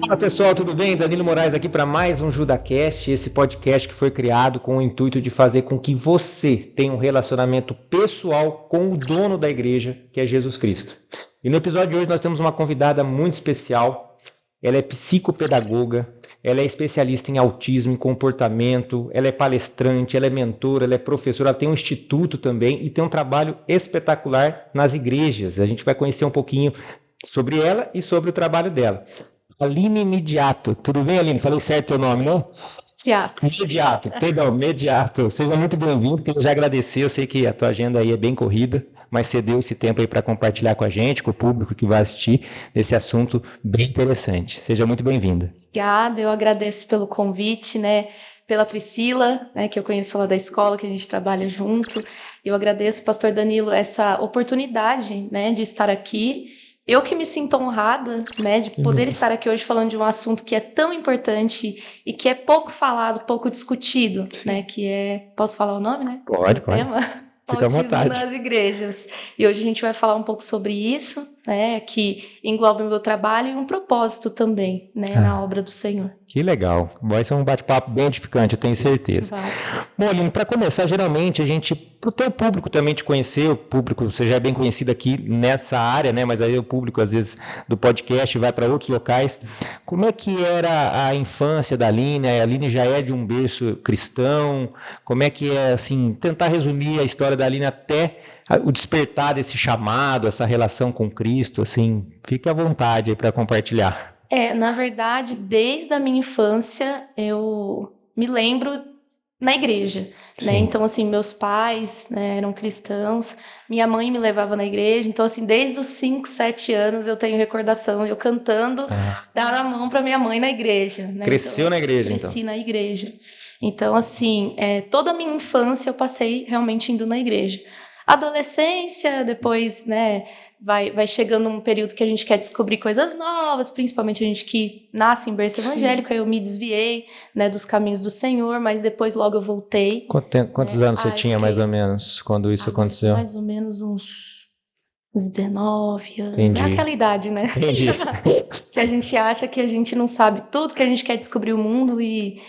Fala pessoal, tudo bem? Danilo Moraes aqui para mais um JudaCast, esse podcast que foi criado com o intuito de fazer com que você tenha um relacionamento pessoal com o dono da igreja, que é Jesus Cristo. E no episódio de hoje nós temos uma convidada muito especial. Ela é psicopedagoga, ela é especialista em autismo, em comportamento, ela é palestrante, ela é mentora, ela é professora, ela tem um instituto também e tem um trabalho espetacular nas igrejas. A gente vai conhecer um pouquinho sobre ela e sobre o trabalho dela. Aline Mediato. Tudo bem, Aline? Falei certo o nome, não? Tiago. Mediato, perdão, Mediato. Seja muito bem-vindo, queria já agradecer. Eu sei que a tua agenda aí é bem corrida, mas você deu esse tempo aí para compartilhar com a gente, com o público que vai assistir, desse assunto bem interessante. Seja muito bem-vinda. Obrigada, eu agradeço pelo convite, né? Pela Priscila, né, que eu conheço lá da escola, que a gente trabalha junto. Eu agradeço, Pastor Danilo, essa oportunidade, né, de estar aqui. Eu que me sinto honrada, né, de poder estar aqui hoje falando de um assunto que é tão importante e que é pouco falado, pouco discutido, né, que é... Posso falar o nome, né? Pode, Do pode. tema? Fica à Autismo vontade. nas igrejas. E hoje a gente vai falar um pouco sobre isso, né, que engloba o meu trabalho e um propósito também, né, na obra do Senhor. Que legal. Vai ser um bate-papo bem edificante, eu tenho certeza. Vai. Bom, Aline, para começar, geralmente a gente, para o teu público também te conhecer, o público, você já é bem conhecido aqui nessa área, né? Mas aí o público, às vezes, do podcast vai para outros locais. Como é que era a infância da Aline? A Aline já é de um berço cristão? Como é que é, assim, tentar resumir a história da Aline até o despertar desse chamado, essa relação com Cristo, assim, fique à vontade aí para compartilhar. Na verdade, desde a minha infância, eu me lembro na igreja, né? Sim. Então, assim, meus pais, né, eram cristãos, minha mãe me levava na igreja, então, assim, desde os 5, 7 anos eu tenho recordação, eu cantando, dar a mão para minha mãe na igreja, né? Cresceu Então, na igreja, cresci então. na igreja. Então, assim, toda a minha infância eu passei realmente indo na igreja. Adolescência, depois, né, vai chegando um período que a gente quer descobrir coisas novas, principalmente a gente que nasce em berço evangélico. Aí eu me desviei, né, dos caminhos do Senhor, mas depois logo eu voltei. Quantos anos você Aí tinha, mais fiquei, ou menos, quando isso aconteceu? mais ou menos uns 19 anos. É Entendi. aquela idade, né? Entendi. Que a gente acha que a gente não sabe tudo, que a gente quer descobrir o mundo. E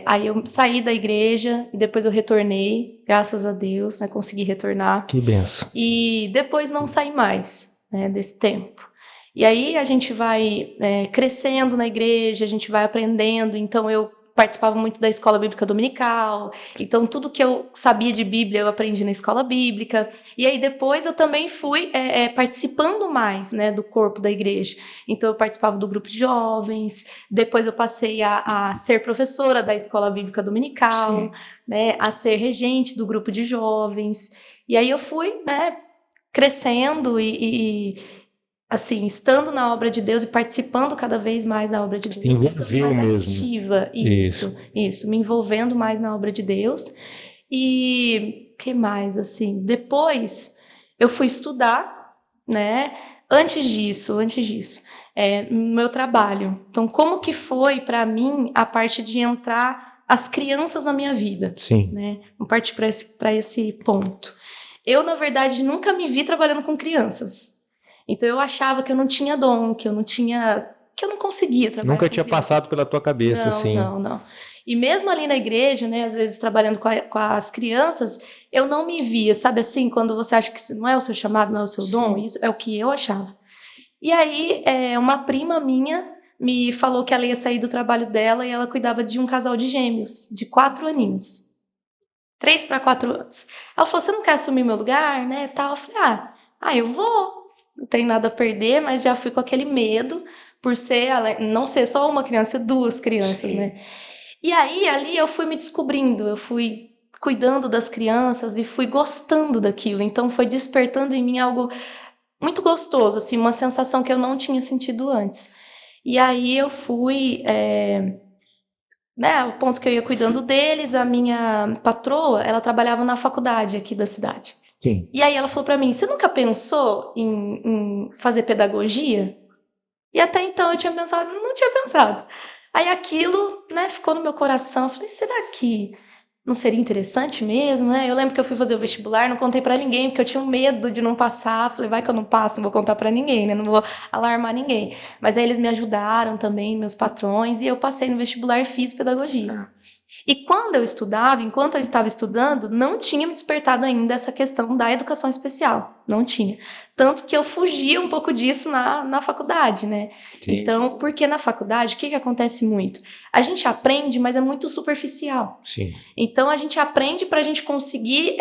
aí eu saí da igreja e depois eu retornei, graças a Deus, né? Consegui retornar. Que benção. E depois não saí mais, né, desse tempo. E aí a gente vai crescendo na igreja, a gente vai aprendendo. Então eu participava muito da escola bíblica dominical. Então tudo que eu sabia de Bíblia eu aprendi na escola bíblica. E aí depois eu também fui participando mais, né, do corpo da igreja. Então eu participava do grupo de jovens. Depois eu passei a ser professora da escola bíblica dominical, né, a ser regente do grupo de jovens. E aí eu fui, né, crescendo assim, estando na obra de Deus e participando cada vez mais da obra de Deus, Envolveu mais mesmo. ativa, isso, me envolvendo mais na obra de Deus. E que mais, assim, depois eu fui estudar, né, antes disso, no meu trabalho. Então, como que foi para mim a parte de entrar as crianças na minha vida? Sim. Né? Vamos partir para esse ponto. Eu, na verdade, nunca me vi trabalhando com crianças. Então eu achava que eu não tinha dom, que eu não conseguia trabalhar Nunca com tinha crianças. passado pela tua cabeça, assim. Não. E mesmo ali na igreja, né, às vezes trabalhando com as crianças, eu não me via, sabe assim, quando você acha que não é o seu chamado, não é o seu dom, isso é o que eu achava. E aí, uma prima minha me falou que ela ia sair do trabalho dela e ela cuidava de um casal de gêmeos, de 4 aninhos. 3 para 4 anos. Ela falou, você não quer assumir meu lugar, né, tal? Eu falei, eu vou. Não tem nada a perder, mas já fui com aquele medo por não ser só uma criança, ser 2 crianças, né? E aí, ali eu fui me descobrindo, eu fui cuidando das crianças e fui gostando daquilo. Então, foi despertando em mim algo muito gostoso, assim, uma sensação que eu não tinha sentido antes. E aí eu fui, né, o ponto que eu ia cuidando deles, a minha patroa, ela trabalhava na faculdade aqui da cidade. Sim. E aí ela falou para mim, você nunca pensou em fazer pedagogia? E até então eu tinha pensado, não tinha pensado. Aí aquilo, né, ficou no meu coração, eu falei, será que não seria interessante mesmo, né? Eu lembro que eu fui fazer o vestibular, não contei pra ninguém, porque eu tinha um medo de não passar. Falei, vai que eu não passo, não vou contar pra ninguém, né? Não vou alarmar ninguém. Mas aí eles me ajudaram também, meus patrões, e eu passei no vestibular e fiz pedagogia. E quando eu estudava, enquanto eu estava estudando, não tinha me despertado ainda essa questão da educação especial. Não tinha. Tanto que eu fugia um pouco disso na faculdade, né? Entendi. Então, porque na faculdade, o que acontece muito? A gente aprende, mas é muito superficial. Sim. Então, a gente aprende para a gente conseguir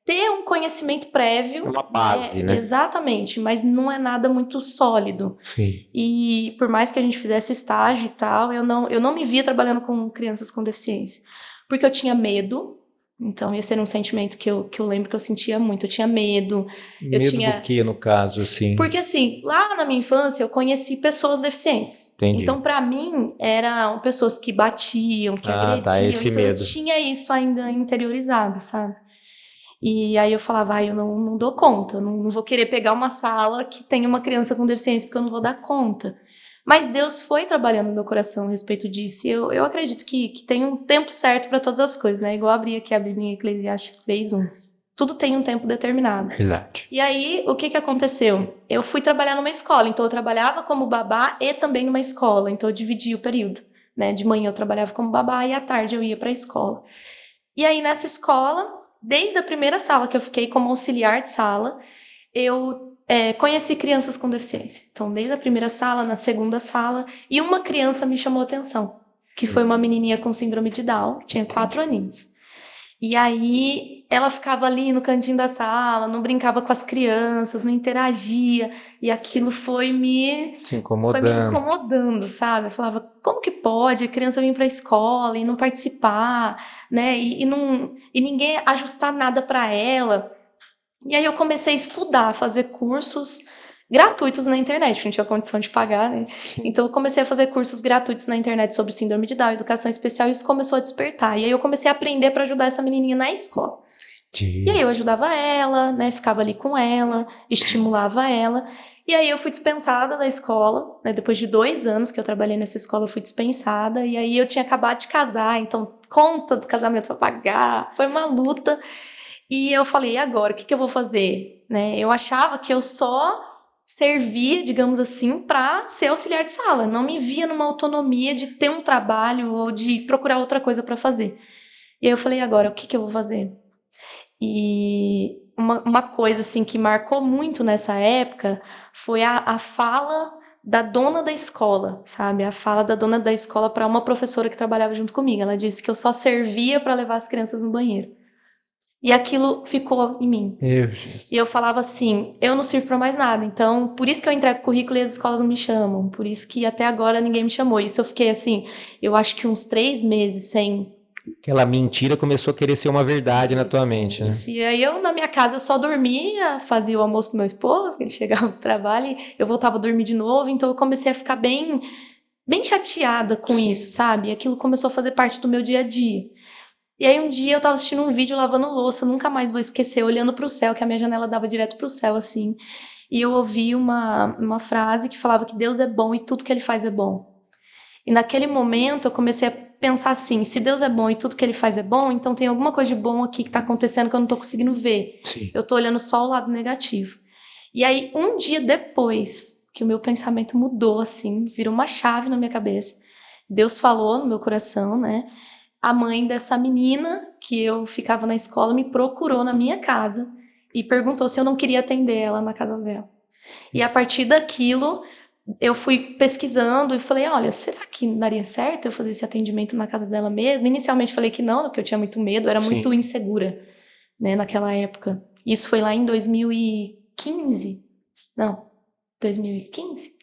ter um conhecimento prévio. Uma base, né? Exatamente, mas não é nada muito sólido. Sim. E por mais que a gente fizesse estágio e tal, eu não me via trabalhando com crianças com deficiência. Porque eu tinha medo. Então, esse era um sentimento que eu lembro que eu sentia muito. Eu tinha medo. Medo do que, no caso, assim? Porque, assim, lá na minha infância, eu conheci pessoas deficientes. Entendi. Então, pra mim, eram pessoas que batiam, que agrediam. Tá, esse então, medo. eu tinha isso ainda interiorizado, sabe? E aí eu falava, eu não dou conta, eu não vou querer pegar uma sala que tem uma criança com deficiência, porque eu não vou dar conta. Mas Deus foi trabalhando no meu coração a respeito disso. E eu acredito que tem um tempo certo para todas as coisas, né? Igual abri aqui a Bíblia em Eclesiastes 3:1. Tudo tem um tempo determinado. Verdade. E aí, o que aconteceu? Eu fui trabalhar numa escola, então eu trabalhava como babá e também numa escola, então eu dividia o período, né? De manhã eu trabalhava como babá e à tarde eu ia para a escola. E aí, nessa escola, desde a primeira sala que eu fiquei como auxiliar de sala, eu conheci crianças com deficiência. Então, desde a primeira sala, na segunda sala, e uma criança me chamou a atenção, que foi uma menininha com síndrome de Down, que tinha 4 aninhos. E aí, ela ficava ali no cantinho da sala, não brincava com as crianças, não interagia, e aquilo foi me incomodando, sabe? Eu falava, como que pode a criança vir para a escola e não participar, né? E ninguém ajustar nada para ela. E aí eu comecei a estudar, fazer cursos gratuitos na internet, não tinha condição de pagar, né? Então eu comecei a fazer cursos gratuitos na internet sobre síndrome de Down, educação especial, e isso começou a despertar. E aí eu comecei a aprender para ajudar essa menininha na escola. E aí eu ajudava ela, né? Ficava ali com ela, estimulava ela. E aí eu fui dispensada da escola, né? Depois de 2 anos que eu trabalhei nessa escola, eu fui dispensada. E aí eu tinha acabado de casar, então conta do casamento para pagar. Foi uma luta. E eu falei, e agora, o que eu vou fazer? Né? Eu achava que eu só servia, digamos assim, para ser auxiliar de sala. Não me via numa autonomia de ter um trabalho ou de procurar outra coisa para fazer. E aí eu falei, agora, o que eu vou fazer? E uma coisa assim que marcou muito nessa época foi a fala da dona da escola, sabe? A fala da dona da escola para uma professora que trabalhava junto comigo. Ela disse que eu só servia para levar as crianças no banheiro. E aquilo ficou em mim. E eu falava assim, eu não sirvo para mais nada. Então, por isso que eu entrego currículo e as escolas não me chamam. Por isso que até agora ninguém me chamou. Isso eu fiquei assim, eu acho que uns 3 meses sem... Aquela mentira começou a querer ser uma verdade na tua mente, né? Isso. E aí eu, na minha casa, eu só dormia, fazia o almoço pro meu esposo, ele chegava do trabalho, e eu voltava a dormir de novo. Então eu comecei a ficar bem chateada com isso, sabe? E aquilo começou a fazer parte do meu dia a dia. E aí um dia eu tava assistindo um vídeo lavando louça, nunca mais vou esquecer, olhando pro céu, que a minha janela dava direto pro céu, assim. E eu ouvi uma frase que falava que Deus é bom e tudo que ele faz é bom. E naquele momento eu comecei a pensar assim, se Deus é bom e tudo que ele faz é bom, então tem alguma coisa de bom aqui que tá acontecendo que eu não tô conseguindo ver. Sim. Eu tô olhando só o lado negativo. E aí um dia depois que o meu pensamento mudou, assim, virou uma chave na minha cabeça, Deus falou no meu coração, né? A mãe dessa menina que eu ficava na escola me procurou na minha casa e perguntou se eu não queria atender ela na casa dela. E a partir daquilo, eu fui pesquisando e falei, olha, será que daria certo eu fazer esse atendimento na casa dela mesmo? Inicialmente falei que não, porque eu tinha muito medo, eu era muito insegura, né, naquela época. Isso foi lá em 2015? Não, 2015?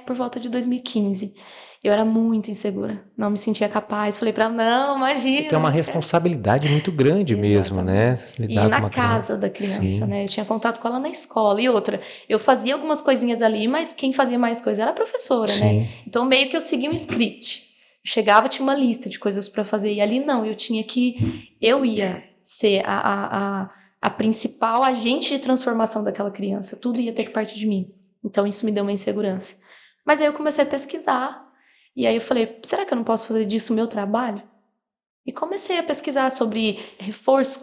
Por volta de 2015. Eu era muito insegura, não me sentia capaz. Falei pra ela, não, imagina. Tem uma responsabilidade muito grande mesmo, né? E na casa da criança, né? Eu tinha contato com ela na escola. E outra, eu fazia algumas coisinhas ali, mas quem fazia mais coisa era a professora, né? Então meio que eu seguia um script. Chegava, tinha uma lista de coisas pra fazer. E ali não, eu ia ser a principal agente de transformação daquela criança. Tudo ia ter que partir de mim. Então isso me deu uma insegurança. Mas aí eu comecei a pesquisar. E aí eu falei, será que eu não posso fazer disso o meu trabalho? E comecei a pesquisar sobre reforço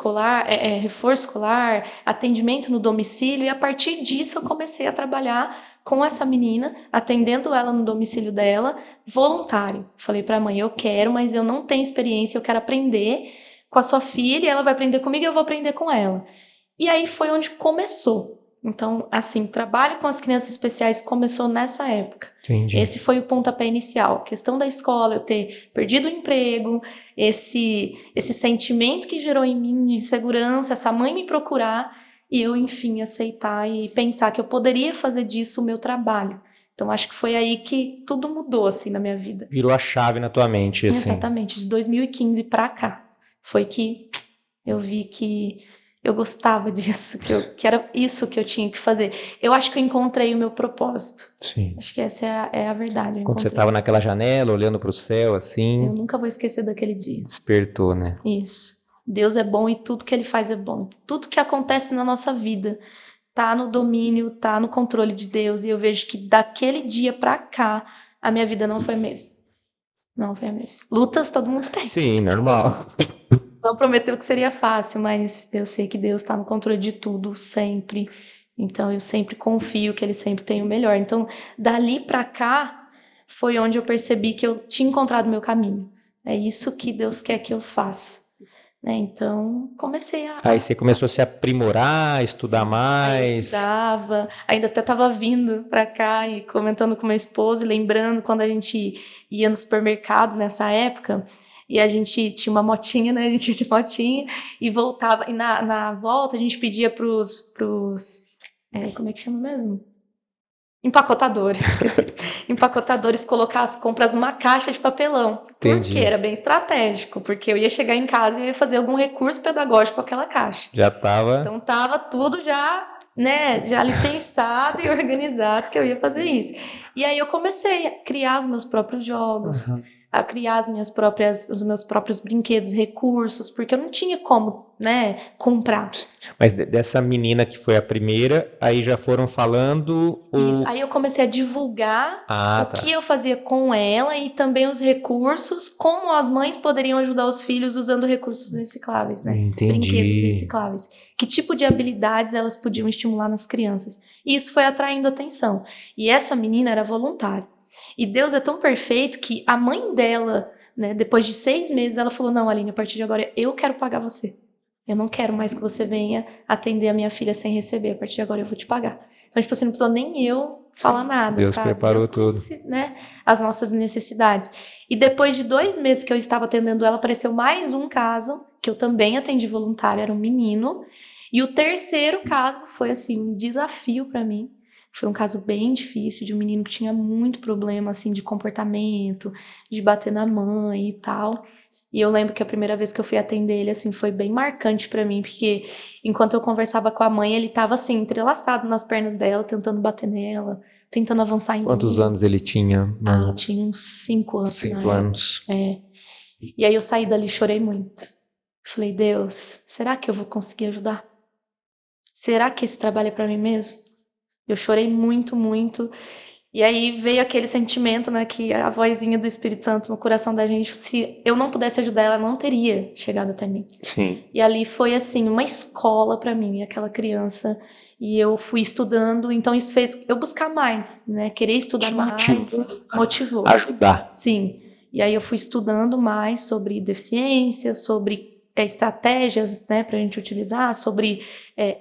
escolar, atendimento no domicílio, e a partir disso eu comecei a trabalhar com essa menina, atendendo ela no domicílio dela, voluntário. Falei para a mãe, eu quero, mas eu não tenho experiência, eu quero aprender com a sua filha, ela vai aprender comigo e eu vou aprender com ela. E aí foi onde começou. Então, assim, trabalho com as crianças especiais começou nessa época. Entendi. Esse foi o pontapé inicial. A questão da escola, eu ter perdido o emprego, esse sentimento que gerou em mim de insegurança, essa mãe me procurar e eu, enfim, aceitar e pensar que eu poderia fazer disso o meu trabalho. Então, acho que foi aí que tudo mudou, assim, na minha vida. Virou a chave na tua mente, assim. Exatamente. De 2015 para cá. Foi que eu vi que eu gostava disso, que era isso que eu tinha que fazer. Eu acho que eu encontrei o meu propósito. Sim. Acho que essa é a verdade. Quando você estava naquela janela, olhando para o céu, assim... Eu nunca vou esquecer daquele dia. Despertou, né? Isso. Deus é bom e tudo que Ele faz é bom. Tudo que acontece na nossa vida tá no domínio, tá no controle de Deus. E eu vejo que daquele dia pra cá, a minha vida não foi a mesma. Não foi a mesma. Lutas todo mundo tem. Sim, normal. Não prometeu que seria fácil, mas eu sei que Deus está no controle de tudo, sempre. Então eu sempre confio que Ele sempre tem o melhor. Então, dali para cá, foi onde eu percebi que eu tinha encontrado o meu caminho. É isso que Deus quer que eu faça. Né? Então, comecei a... Aí você começou a se aprimorar, estudar Sim. mais. Aí eu estudava, ainda até estava vindo para cá e comentando com meu esposo, e lembrando quando a gente ia no supermercado nessa época, e a gente tinha uma motinha, né? A gente tinha motinha e voltava, e na volta a gente pedia pros como é que chama mesmo? Empacotadores. Empacotadores colocar as compras numa caixa de papelão. Entendi. Porque era bem estratégico, porque eu ia chegar em casa e ia fazer algum recurso pedagógico com aquela caixa. Já tava... Então tava tudo já, né, já ali pensado e organizado que eu ia fazer isso. E aí eu comecei a criar os meus próprios jogos, a criar os meus próprios brinquedos, recursos, porque eu não tinha como, né, comprar. Mas dessa menina que foi a primeira, aí já foram falando Isso. Aí eu comecei a divulgar que eu fazia com ela e também os recursos, como as mães poderiam ajudar os filhos usando recursos recicláveis, né? Entendi. Brinquedos recicláveis. Que tipo de habilidades elas podiam estimular nas crianças. E isso foi atraindo atenção. E essa menina era voluntária. E Deus é tão perfeito que a mãe dela, né, depois de 6 meses, ela falou, não, Aline, a partir de agora eu quero pagar você. Eu não quero mais que você venha atender a minha filha sem receber. A partir de agora eu vou te pagar. Então, tipo assim, não precisou nem eu falar nada, Deus sabe? preparou Deus conhece, tudo. Né, as nossas necessidades. E depois de 2 meses que eu estava atendendo ela, apareceu mais um caso, que eu também atendi voluntário, era um menino. E o terceiro caso foi, assim, um desafio para mim. Foi um caso bem difícil, de um menino que tinha muito problema, assim, de comportamento, de bater na mãe e tal. E eu lembro que a primeira vez que eu fui atender ele, assim, foi bem marcante pra mim, porque enquanto eu conversava com a mãe, ele tava, assim, entrelaçado nas pernas dela, tentando bater nela, tentando avançar em mim. Quantos anos ele tinha? Tinha uns 5 anos. 5 anos. E aí eu saí dali e chorei muito. Falei, Deus, será que eu vou conseguir ajudar? Será que esse trabalho é pra mim mesmo? Eu chorei muito, muito. E aí veio aquele sentimento, né, que a vozinha do Espírito Santo no coração da gente, se eu não pudesse ajudar ela, não teria chegado até mim. Sim. E ali foi, assim, uma escola para mim, aquela criança. E eu fui estudando, então isso fez eu buscar mais, né, querer estudar mais. Motivou. Ajudar. Sim. E aí eu fui estudando mais sobre deficiência, sobre estratégias, né, para a gente utilizar, sobre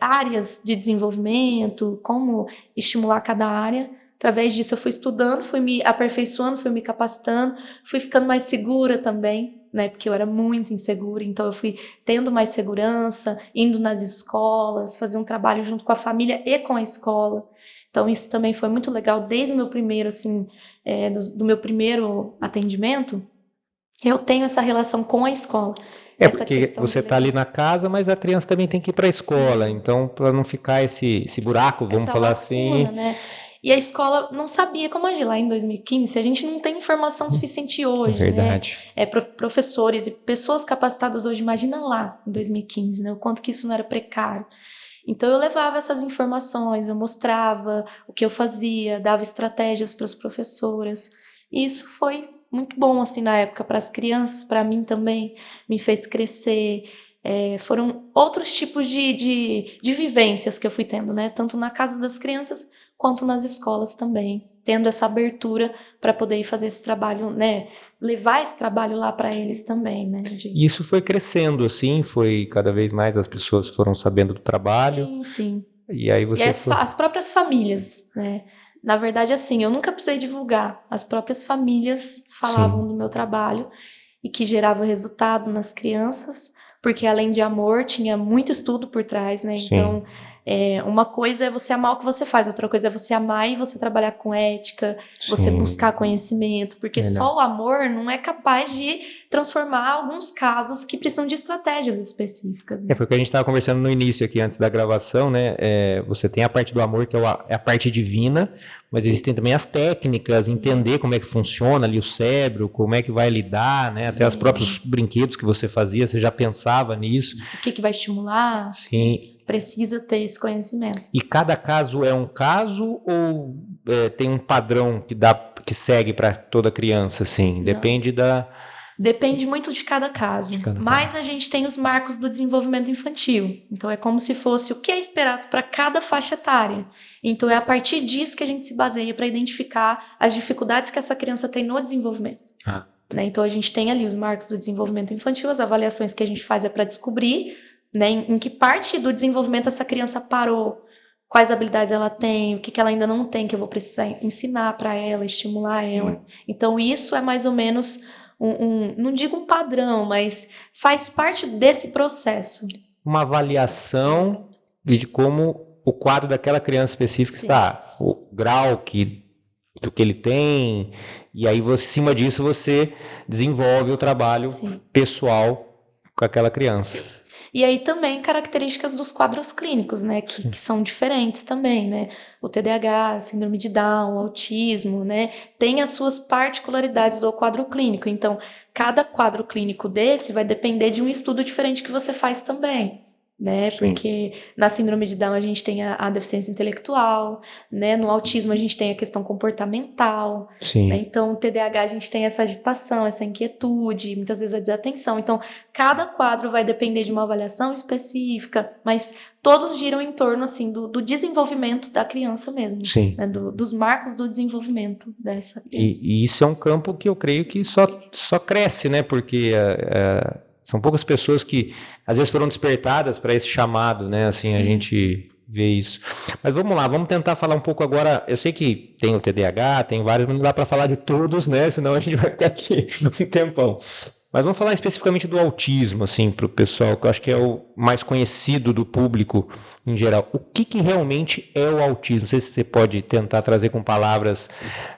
áreas de desenvolvimento, como estimular cada área. Através disso eu fui estudando, fui me aperfeiçoando, fui me capacitando, fui ficando mais segura também, né? Porque eu era muito insegura, então eu fui tendo mais segurança, indo nas escolas, fazer um trabalho junto com a família e com a escola. Então isso também foi muito legal, desde o meu primeiro, assim, do meu primeiro atendimento, eu tenho essa relação com a escola. Porque você está ali na casa, mas a criança também tem que ir para a escola, sim. Então para não ficar esse buraco, vamos falar assim... Né? E a escola não sabia como agir lá em 2015, a gente não tem informação suficiente hoje. É verdade. Né? Professores e pessoas capacitadas hoje, imagina lá em 2015, né? O quanto que isso não era precário. Então eu levava essas informações, eu mostrava o que eu fazia, dava estratégias para as professoras. E isso foi muito bom, assim, na época, para as crianças, para mim também, me fez crescer. Foram outros tipos de vivências que eu fui tendo, né? Tanto na casa das crianças, quanto nas escolas também. Tendo essa abertura para poder ir fazer esse trabalho, né? Levar esse trabalho lá para eles também, né? E isso foi crescendo, assim, foi cada vez mais as pessoas foram sabendo do trabalho. Sim, sim. E aí E você foi... as próprias famílias, né? Na verdade, assim, eu nunca precisei divulgar. As próprias famílias falavam do meu trabalho e que gerava resultado nas crianças, porque além de amor, tinha muito estudo por trás, né? Sim. Então, uma coisa é você amar o que você faz, outra coisa é você amar e você trabalhar com ética, você Sim. buscar conhecimento, porque só o amor não é capaz de transformar alguns casos que precisam de estratégias específicas. Né? Foi o que a gente estava conversando no início aqui, antes da gravação, né? Você tem a parte do amor, que é a parte divina, mas existem também as técnicas, entender como é que funciona ali o cérebro, como é que vai lidar, né? Até os próprios brinquedos que você fazia, você já pensava nisso. O que vai estimular? Sim. Precisa ter esse conhecimento. E cada caso é um caso ou tem um padrão que segue para toda criança, assim? Depende da... Depende muito de cada caso. Mas a gente tem os marcos do desenvolvimento infantil. Então é como se fosse o que é esperado para cada faixa etária. Então é a partir disso que a gente se baseia para identificar as dificuldades que essa criança tem no desenvolvimento. Né? Então a gente tem ali os marcos do desenvolvimento infantil, as avaliações que a gente faz é para descobrir, né, em que parte do desenvolvimento essa criança parou, quais habilidades ela tem, o que ela ainda não tem, que eu vou precisar ensinar para ela, estimular ela. Então isso é mais ou menos não digo um padrão, mas faz parte desse processo. Uma avaliação de como o quadro daquela criança específica está, o grau do que ele tem, e aí, em cima disso, você desenvolve o trabalho pessoal com aquela criança. E aí também características dos quadros clínicos, né, que são diferentes também, né, o TDAH, síndrome de Down, o autismo, né, tem as suas particularidades do quadro clínico, então cada quadro clínico desse vai depender de um estudo diferente que você faz também. Né? Porque na síndrome de Down a gente tem a deficiência intelectual, né? No autismo a gente tem a questão comportamental, né? Então no TDAH a gente tem essa agitação, essa inquietude, muitas vezes a desatenção. Então cada quadro vai depender de uma avaliação específica, mas todos giram em torno assim do desenvolvimento da criança mesmo, né? Dos marcos do desenvolvimento dessa criança. E isso é um campo que eu creio que só cresce, né? Porque são poucas pessoas que às vezes foram despertadas para esse chamado, né? Assim, a gente vê isso. Mas vamos lá, vamos tentar falar um pouco agora. Eu sei que tem o TDAH, tem vários, mas não dá para falar de todos, né? Senão a gente vai ficar aqui um tempão. Mas vamos falar especificamente do autismo, assim, para o pessoal, que eu acho que é o mais conhecido do público em geral. O que realmente é o autismo? Não sei se você pode tentar trazer com palavras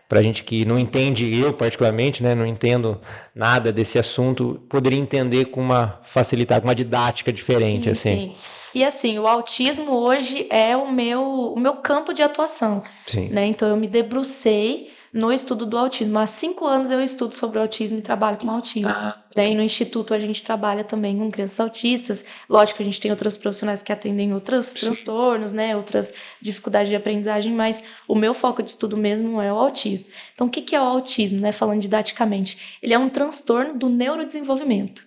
para a gente que não entende, eu particularmente, né, não entendo nada desse assunto, poderia entender com uma facilidade, uma didática diferente, assim. Sim. E assim, o autismo hoje é o meu campo de atuação. Né? Então eu me debrucei no estudo do autismo. Há 5 anos eu estudo sobre o autismo e trabalho com autismo. E no Instituto a gente trabalha também com crianças autistas. Lógico que a gente tem outros profissionais que atendem outros transtornos, né? Outras dificuldades de aprendizagem, mas o meu foco de estudo mesmo é o autismo. Então, o que é o autismo, né? Falando didaticamente? Ele é um transtorno do neurodesenvolvimento.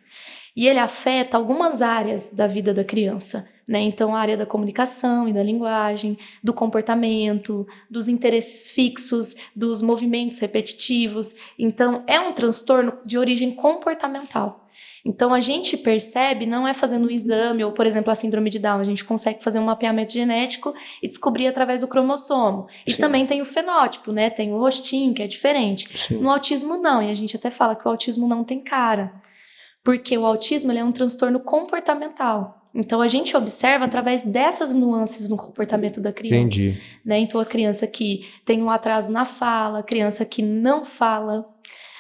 E ele afeta algumas áreas da vida da criança, né? Então, a área da comunicação e da linguagem, do comportamento, dos interesses fixos, dos movimentos repetitivos. Então, é um transtorno de origem comportamental. Então, a gente percebe, não é fazendo um exame, ou, por exemplo, a síndrome de Down, a gente consegue fazer um mapeamento genético e descobrir através do cromossomo. E também tem o fenótipo, né? Tem o rostinho, que é diferente. No autismo, não. E a gente até fala que o autismo não tem cara. Porque o autismo ele é um transtorno comportamental. Então, a gente observa através dessas nuances no comportamento da criança. Entendi. Né? Então, a criança que tem um atraso na fala, a criança que não fala,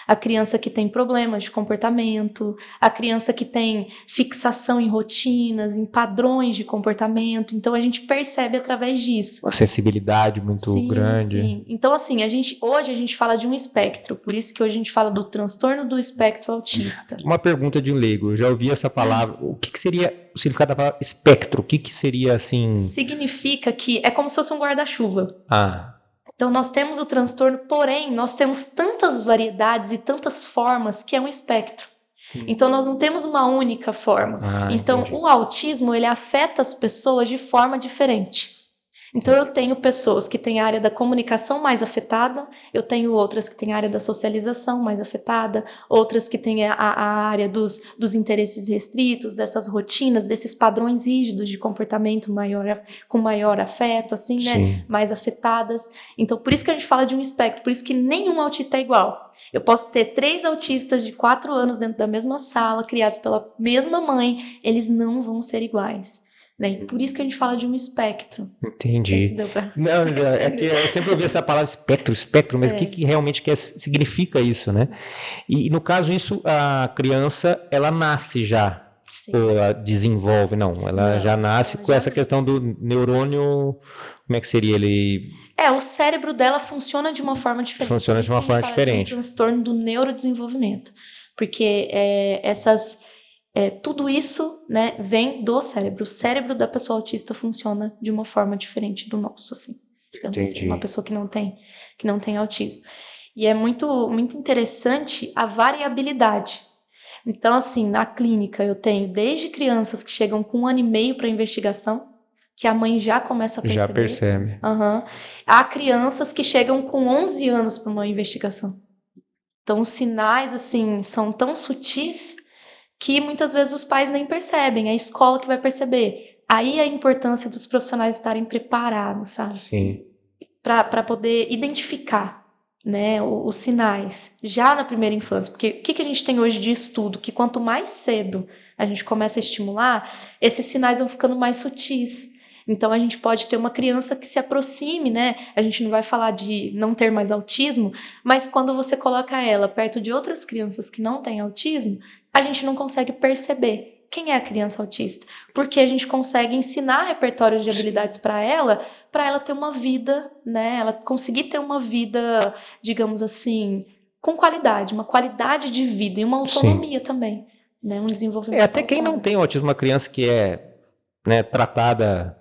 a criança que tem problemas de comportamento, a criança que tem fixação em rotinas, em padrões de comportamento. Então, a gente percebe através disso. Uma sensibilidade muito grande. Sim. Então, assim, hoje a gente fala de um espectro. Por isso que hoje a gente fala do transtorno do espectro autista. Uma pergunta de um leigo. Eu já ouvi essa palavra. O que seria o significado da palavra espectro? O que seria, assim... Significa que é como se fosse um guarda-chuva. Então, nós temos o transtorno, porém, nós temos tantas variedades e tantas formas que é um espectro. Então, nós não temos uma única forma. Então, entendi. o autismo, ele afeta as pessoas de forma diferente. Então, eu tenho pessoas que têm a área da comunicação mais afetada, eu tenho outras que têm a área da socialização mais afetada, outras que têm a área dos interesses restritos, dessas rotinas, desses padrões rígidos de comportamento com maior afeto, assim, né? Sim. Mais afetadas. Então, por isso que a gente fala de um espectro, por isso que nenhum autista é igual. Eu posso ter 3 autistas de 4 anos dentro da mesma sala, criados pela mesma mãe, eles não vão ser iguais. Né? Por isso que a gente fala de um espectro. Entendi. Não, é que eu sempre ouvi essa palavra espectro, mas o que realmente significa isso, né? E no caso isso, a criança, ela nasce já, Sim. ou ela desenvolve? Não, ela já nasce com essa questão do neurônio, como é que seria ele? O cérebro dela funciona de uma forma diferente. Funciona de uma forma diferente. É um transtorno do neurodesenvolvimento, porque tudo isso, né, vem do cérebro. O cérebro da pessoa autista funciona de uma forma diferente do nosso, assim. Digamos assim, uma pessoa que não tem autismo. E é muito, muito interessante a variabilidade. Então, assim, na clínica eu tenho desde crianças que chegam com 1 ano e meio para investigação, que a mãe já começa a perceber. Já percebe. Há crianças que chegam com 11 anos para uma investigação. Então, os sinais, assim, são tão sutis que muitas vezes os pais nem percebem, é a escola que vai perceber. Aí a importância dos profissionais estarem preparados, sabe? Sim. Para poder identificar, né, os sinais já na primeira infância. Porque o que a gente tem hoje de estudo? Que quanto mais cedo a gente começa a estimular, esses sinais vão ficando mais sutis. Então, a gente pode ter uma criança que se aproxime, né? A gente não vai falar de não ter mais autismo, mas quando você coloca ela perto de outras crianças que não têm autismo, a gente não consegue perceber quem é a criança autista, porque a gente consegue ensinar repertórios de habilidades para ela ter uma vida, né? Ela conseguir ter uma vida, digamos assim, com qualidade, uma qualidade de vida e uma autonomia também, né? Um desenvolvimento. Até quem não tem autismo, uma criança que é, né, tratada,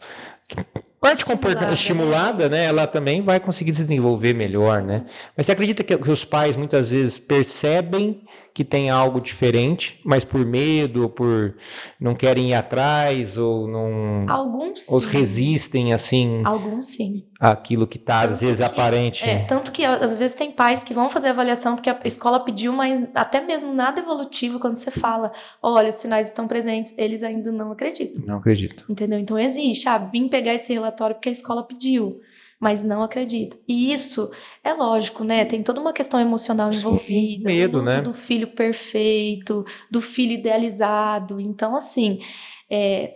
parte estimulada, né, ela também vai conseguir desenvolver melhor, né? Mas você acredita que os pais muitas vezes percebem que tem algo diferente, mas por medo, ou por não querem ir atrás, ou não... Alguns sim. Ou resistem, assim... Alguns sim. Aquilo que está, às vezes, aparente. Tanto que, às vezes, tem pais que vão fazer avaliação porque a escola pediu, mas até mesmo nada evolutivo, quando você fala, olha, os sinais estão presentes, eles ainda não acreditam. Não acredito. Entendeu? Então, existe. Vim pegar esse relatório porque a escola pediu, mas não acredita. E isso é lógico, né? Tem toda uma questão emocional envolvida. Medo, o luto, né? do filho perfeito, do filho idealizado. Então, assim...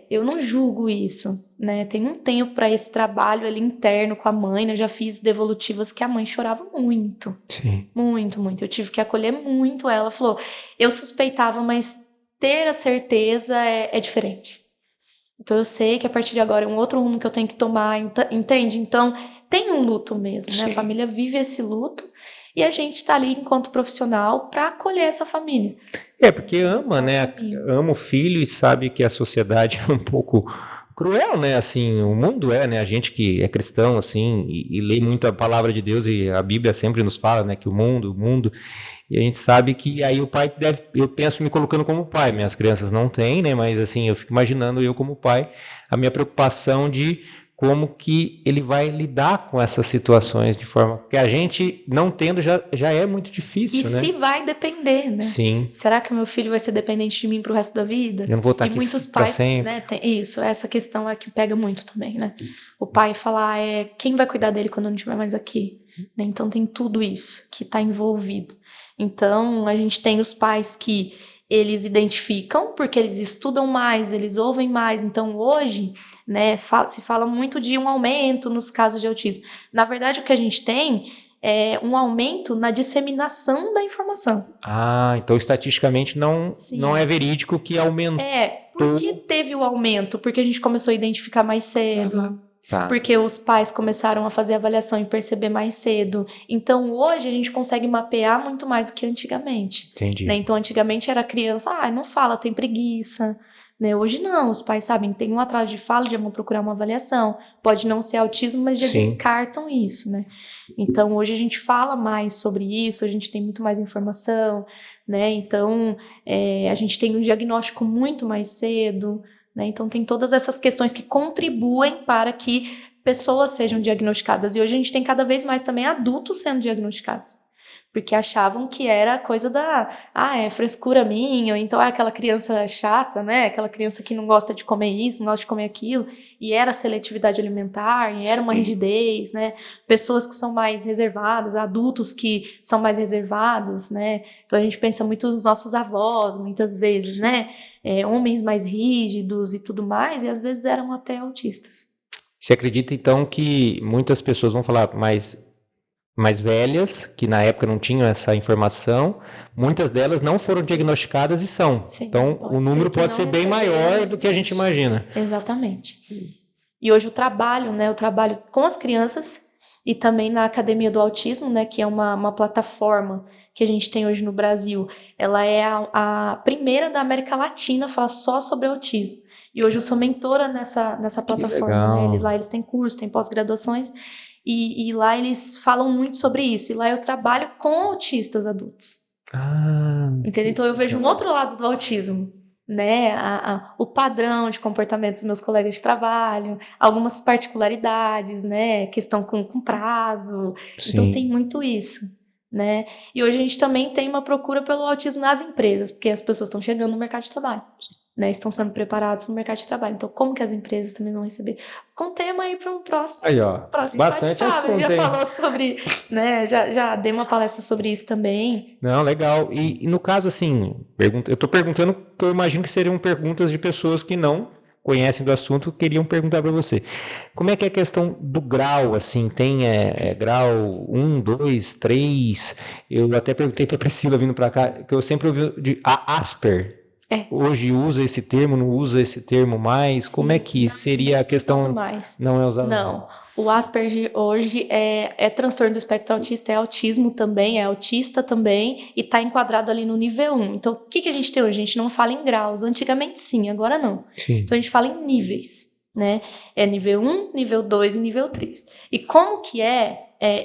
eu não julgo isso, né? Tem um tempo para esse trabalho ali interno com a mãe, né? Eu já fiz devolutivas que a mãe chorava muito. Sim. Muito, muito. Eu tive que acolher muito ela. Falou, eu suspeitava, mas ter a certeza é diferente. Então eu sei que a partir de agora é um outro rumo que eu tenho que tomar, entende? Então tem um luto mesmo, né? A família vive esse luto. E a gente está ali enquanto profissional para acolher essa família. Porque ama, né? Ama o filho e sabe que a sociedade é um pouco cruel, né? Assim, o mundo né? A gente que é cristão, assim, e lê muito a palavra de Deus, e a Bíblia sempre nos fala, né? Que o mundo... E a gente sabe que aí o pai deve... Eu penso me colocando como pai. Minhas crianças não têm, né? Mas, assim, eu fico imaginando eu como pai, a minha preocupação de... como que ele vai lidar com essas situações de forma que a gente, não tendo, já é muito difícil, né? E se vai depender, né? Sim. Será que o meu filho vai ser dependente de mim pro resto da vida? Eu não vou estar aqui muitos pais, sempre. Né, isso, essa questão é que pega muito também, né? O pai falar, quem vai cuidar dele quando eu não estiver mais aqui? Né? Então tem tudo isso que está envolvido. Então a gente tem os pais que eles identificam, porque eles estudam mais, eles ouvem mais. Então hoje... né, se fala muito de um aumento nos casos de autismo. Na verdade, o que a gente tem é um aumento na disseminação da informação. Então estatisticamente não é verídico que aumentou. Por que teve o aumento? Porque a gente começou a identificar mais cedo. Tá. Porque os pais começaram a fazer avaliação e perceber mais cedo. Então, hoje, a gente consegue mapear muito mais do que antigamente. Entendi. Né? Então, antigamente era criança, não fala, tem preguiça. Né? Hoje não, os pais sabem, tem um atraso de fala, já vão procurar uma avaliação. Pode não ser autismo, mas já Sim. descartam isso, né? Então, hoje a gente fala mais sobre isso, a gente tem muito mais informação, né? Então, a gente tem um diagnóstico muito mais cedo, né? Então, tem todas essas questões que contribuem para que pessoas sejam diagnosticadas. E hoje a gente tem cada vez mais também adultos sendo diagnosticados. Porque achavam que era coisa é frescura minha, ou então é aquela criança chata, né? Aquela criança que não gosta de comer isso, não gosta de comer aquilo, e era seletividade alimentar, e era uma rigidez, né? Pessoas que são mais reservadas, adultos que são mais reservados, né? Então a gente pensa muito nos nossos avós, muitas vezes, né? Homens mais rígidos e tudo mais, e às vezes eram até autistas. Você acredita, então, que muitas pessoas vão falar mais velhas, que na época não tinham essa informação, muitas delas não foram diagnosticadas e são. Sim, então, o número pode ser bem maior do que a gente imagina. Exatamente. E hoje eu trabalho com as crianças e também na Academia do Autismo, né, que é uma plataforma que a gente tem hoje no Brasil. Ela é a primeira da América Latina a falar só sobre autismo. E hoje eu sou mentora nessa plataforma. Né? Lá eles têm curso, têm pós-graduações. E lá eles falam muito sobre isso. E lá eu trabalho com autistas adultos. Entendeu? Então eu vejo um outro lado do autismo, né? O padrão de comportamento dos meus colegas de trabalho, algumas particularidades, né? Questão com prazo. Sim. Então tem muito isso, né? E hoje a gente também tem uma procura pelo autismo nas empresas, porque as pessoas estão chegando no mercado de trabalho. Né, estão sendo preparados para o mercado de trabalho. Então, como que as empresas também vão receber? Com tema aí para um próximo. Aí, ó, próximo bastante assunto, já falou sobre, né? Já dei uma palestra sobre isso também. Não, legal. E no caso, assim, eu estou perguntando que eu imagino que seriam perguntas de pessoas que não conhecem do assunto, queriam perguntar para você. Como é que é a questão do grau, assim, tem grau 1, 2, 3? Eu até perguntei para a Priscila vindo para cá, que eu sempre ouvi de Asper. Hoje usa esse termo, não usa esse termo mais? Sim. Como é que seria a questão? Não é usado? Não. O Asperger hoje é transtorno do espectro autista, é autismo também, é autista também, e está enquadrado ali no nível 1. Então, o que a gente tem hoje? A gente não fala em graus. Antigamente sim, agora não. Sim. Então, a gente fala em níveis, né? É nível 1, nível 2 e nível 3. E como que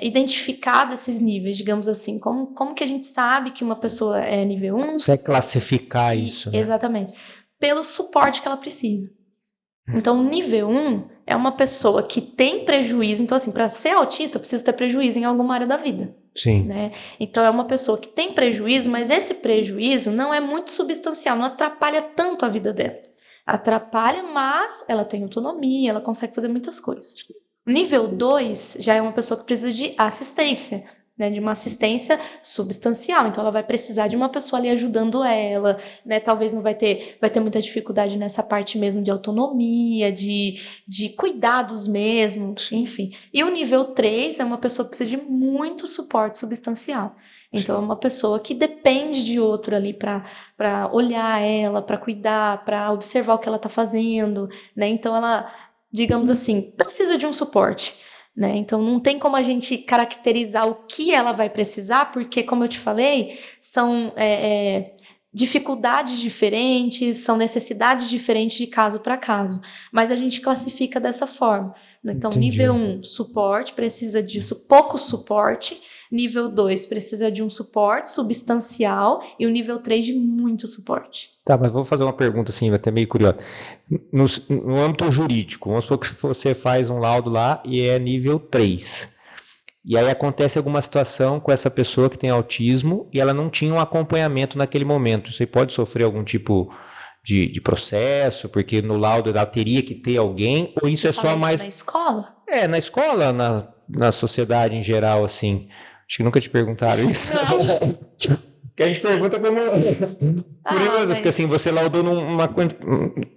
identificado esses níveis, digamos assim? Como que a gente sabe que uma pessoa é nível 1? Você classificar isso, né? Exatamente. Pelo suporte que ela precisa. Então, nível 1 é uma pessoa que tem prejuízo. Então, assim, para ser autista, precisa ter prejuízo em alguma área da vida. Sim. Né? Então, é uma pessoa que tem prejuízo, mas esse prejuízo não é muito substancial, não atrapalha tanto a vida dela. Atrapalha, mas ela tem autonomia, ela consegue fazer muitas coisas. Nível 2 já é uma pessoa que precisa de assistência, né, de uma assistência substancial. Então, ela vai precisar de uma pessoa ali ajudando ela, né? Talvez não vai ter muita dificuldade nessa parte mesmo de autonomia, de cuidados mesmo, enfim. E o nível 3 é uma pessoa que precisa de muito suporte substancial. Então, é uma pessoa que depende de outro ali para olhar ela, para cuidar, para observar o que ela está fazendo, né? Então, ela, digamos assim, precisa de um suporte. Né? Então, não tem como a gente caracterizar o que ela vai precisar, porque, como eu te falei, são dificuldades diferentes, são necessidades diferentes de caso para caso. Mas a gente classifica dessa forma. Então, entendi. Nível 1, suporte, precisa disso, pouco suporte. Nível 2, precisa de um suporte substancial. E o nível 3, de muito suporte. Tá, mas vou fazer uma pergunta assim, até meio curiosa. No âmbito jurídico, vamos supor que você faz um laudo lá e é nível 3. E aí acontece alguma situação com essa pessoa que tem autismo e ela não tinha um acompanhamento naquele momento. Você pode sofrer algum tipo de processo, porque no laudo ela teria que ter alguém, ou isso é só mais... na escola? Na escola, na sociedade em geral, assim. Acho que nunca te perguntaram isso. Não. Que a gente pergunta como curioso, porque assim, você laudou numa...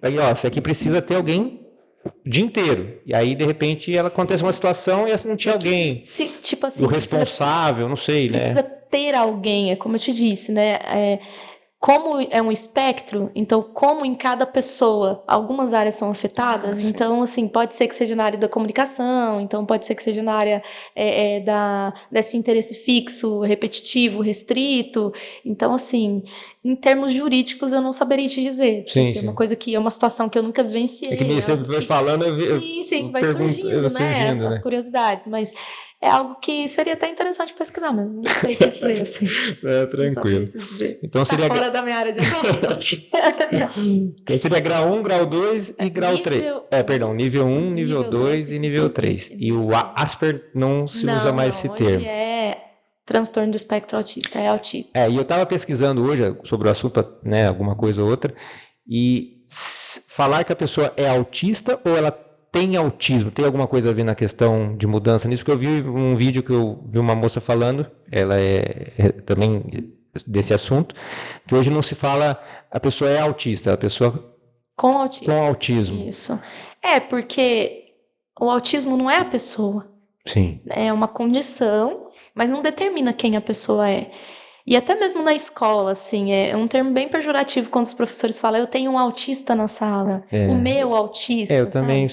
Aí, ó, isso aqui precisa ter alguém o dia inteiro. E aí, de repente, acontece uma situação e assim, não tinha alguém. Tipo assim, o responsável, não sei, precisa ter alguém, é como eu te disse, né? como é um espectro, então como em cada pessoa algumas áreas são afetadas, então assim, pode ser que seja na área da comunicação, então pode ser que seja na área desse interesse fixo, repetitivo, restrito, então assim, em termos jurídicos eu não saberia te dizer, Sim, assim, é uma coisa que é uma situação que eu nunca vivenciei. É que nem você vai falando, Sim, vai surgindo, né, as curiosidades, mas é algo que seria até interessante pesquisar, mas não sei te dizer, assim. Tranquilo. Então seria... fora da minha área de atuação. Então seria grau 1, grau 2 e grau 3. Perdão, nível 1, nível 2 e nível 3. E o Asper não se usa mais esse termo. Hoje é transtorno do espectro autista, é autista. E eu estava pesquisando hoje sobre o assunto, né, alguma coisa ou outra, e falar que a pessoa é autista ou ela tem autismo, tem alguma coisa a ver na questão de mudança nisso? Porque eu vi um vídeo que eu vi uma moça falando, ela é também desse assunto, que hoje não se fala a pessoa é autista, a pessoa com autismo. Isso. Porque o autismo não é a pessoa. Sim. É uma condição, mas não determina quem a pessoa é. E até mesmo na escola, assim, é um termo bem pejorativo quando os professores falam, eu tenho um autista na sala, o meu autista, eu também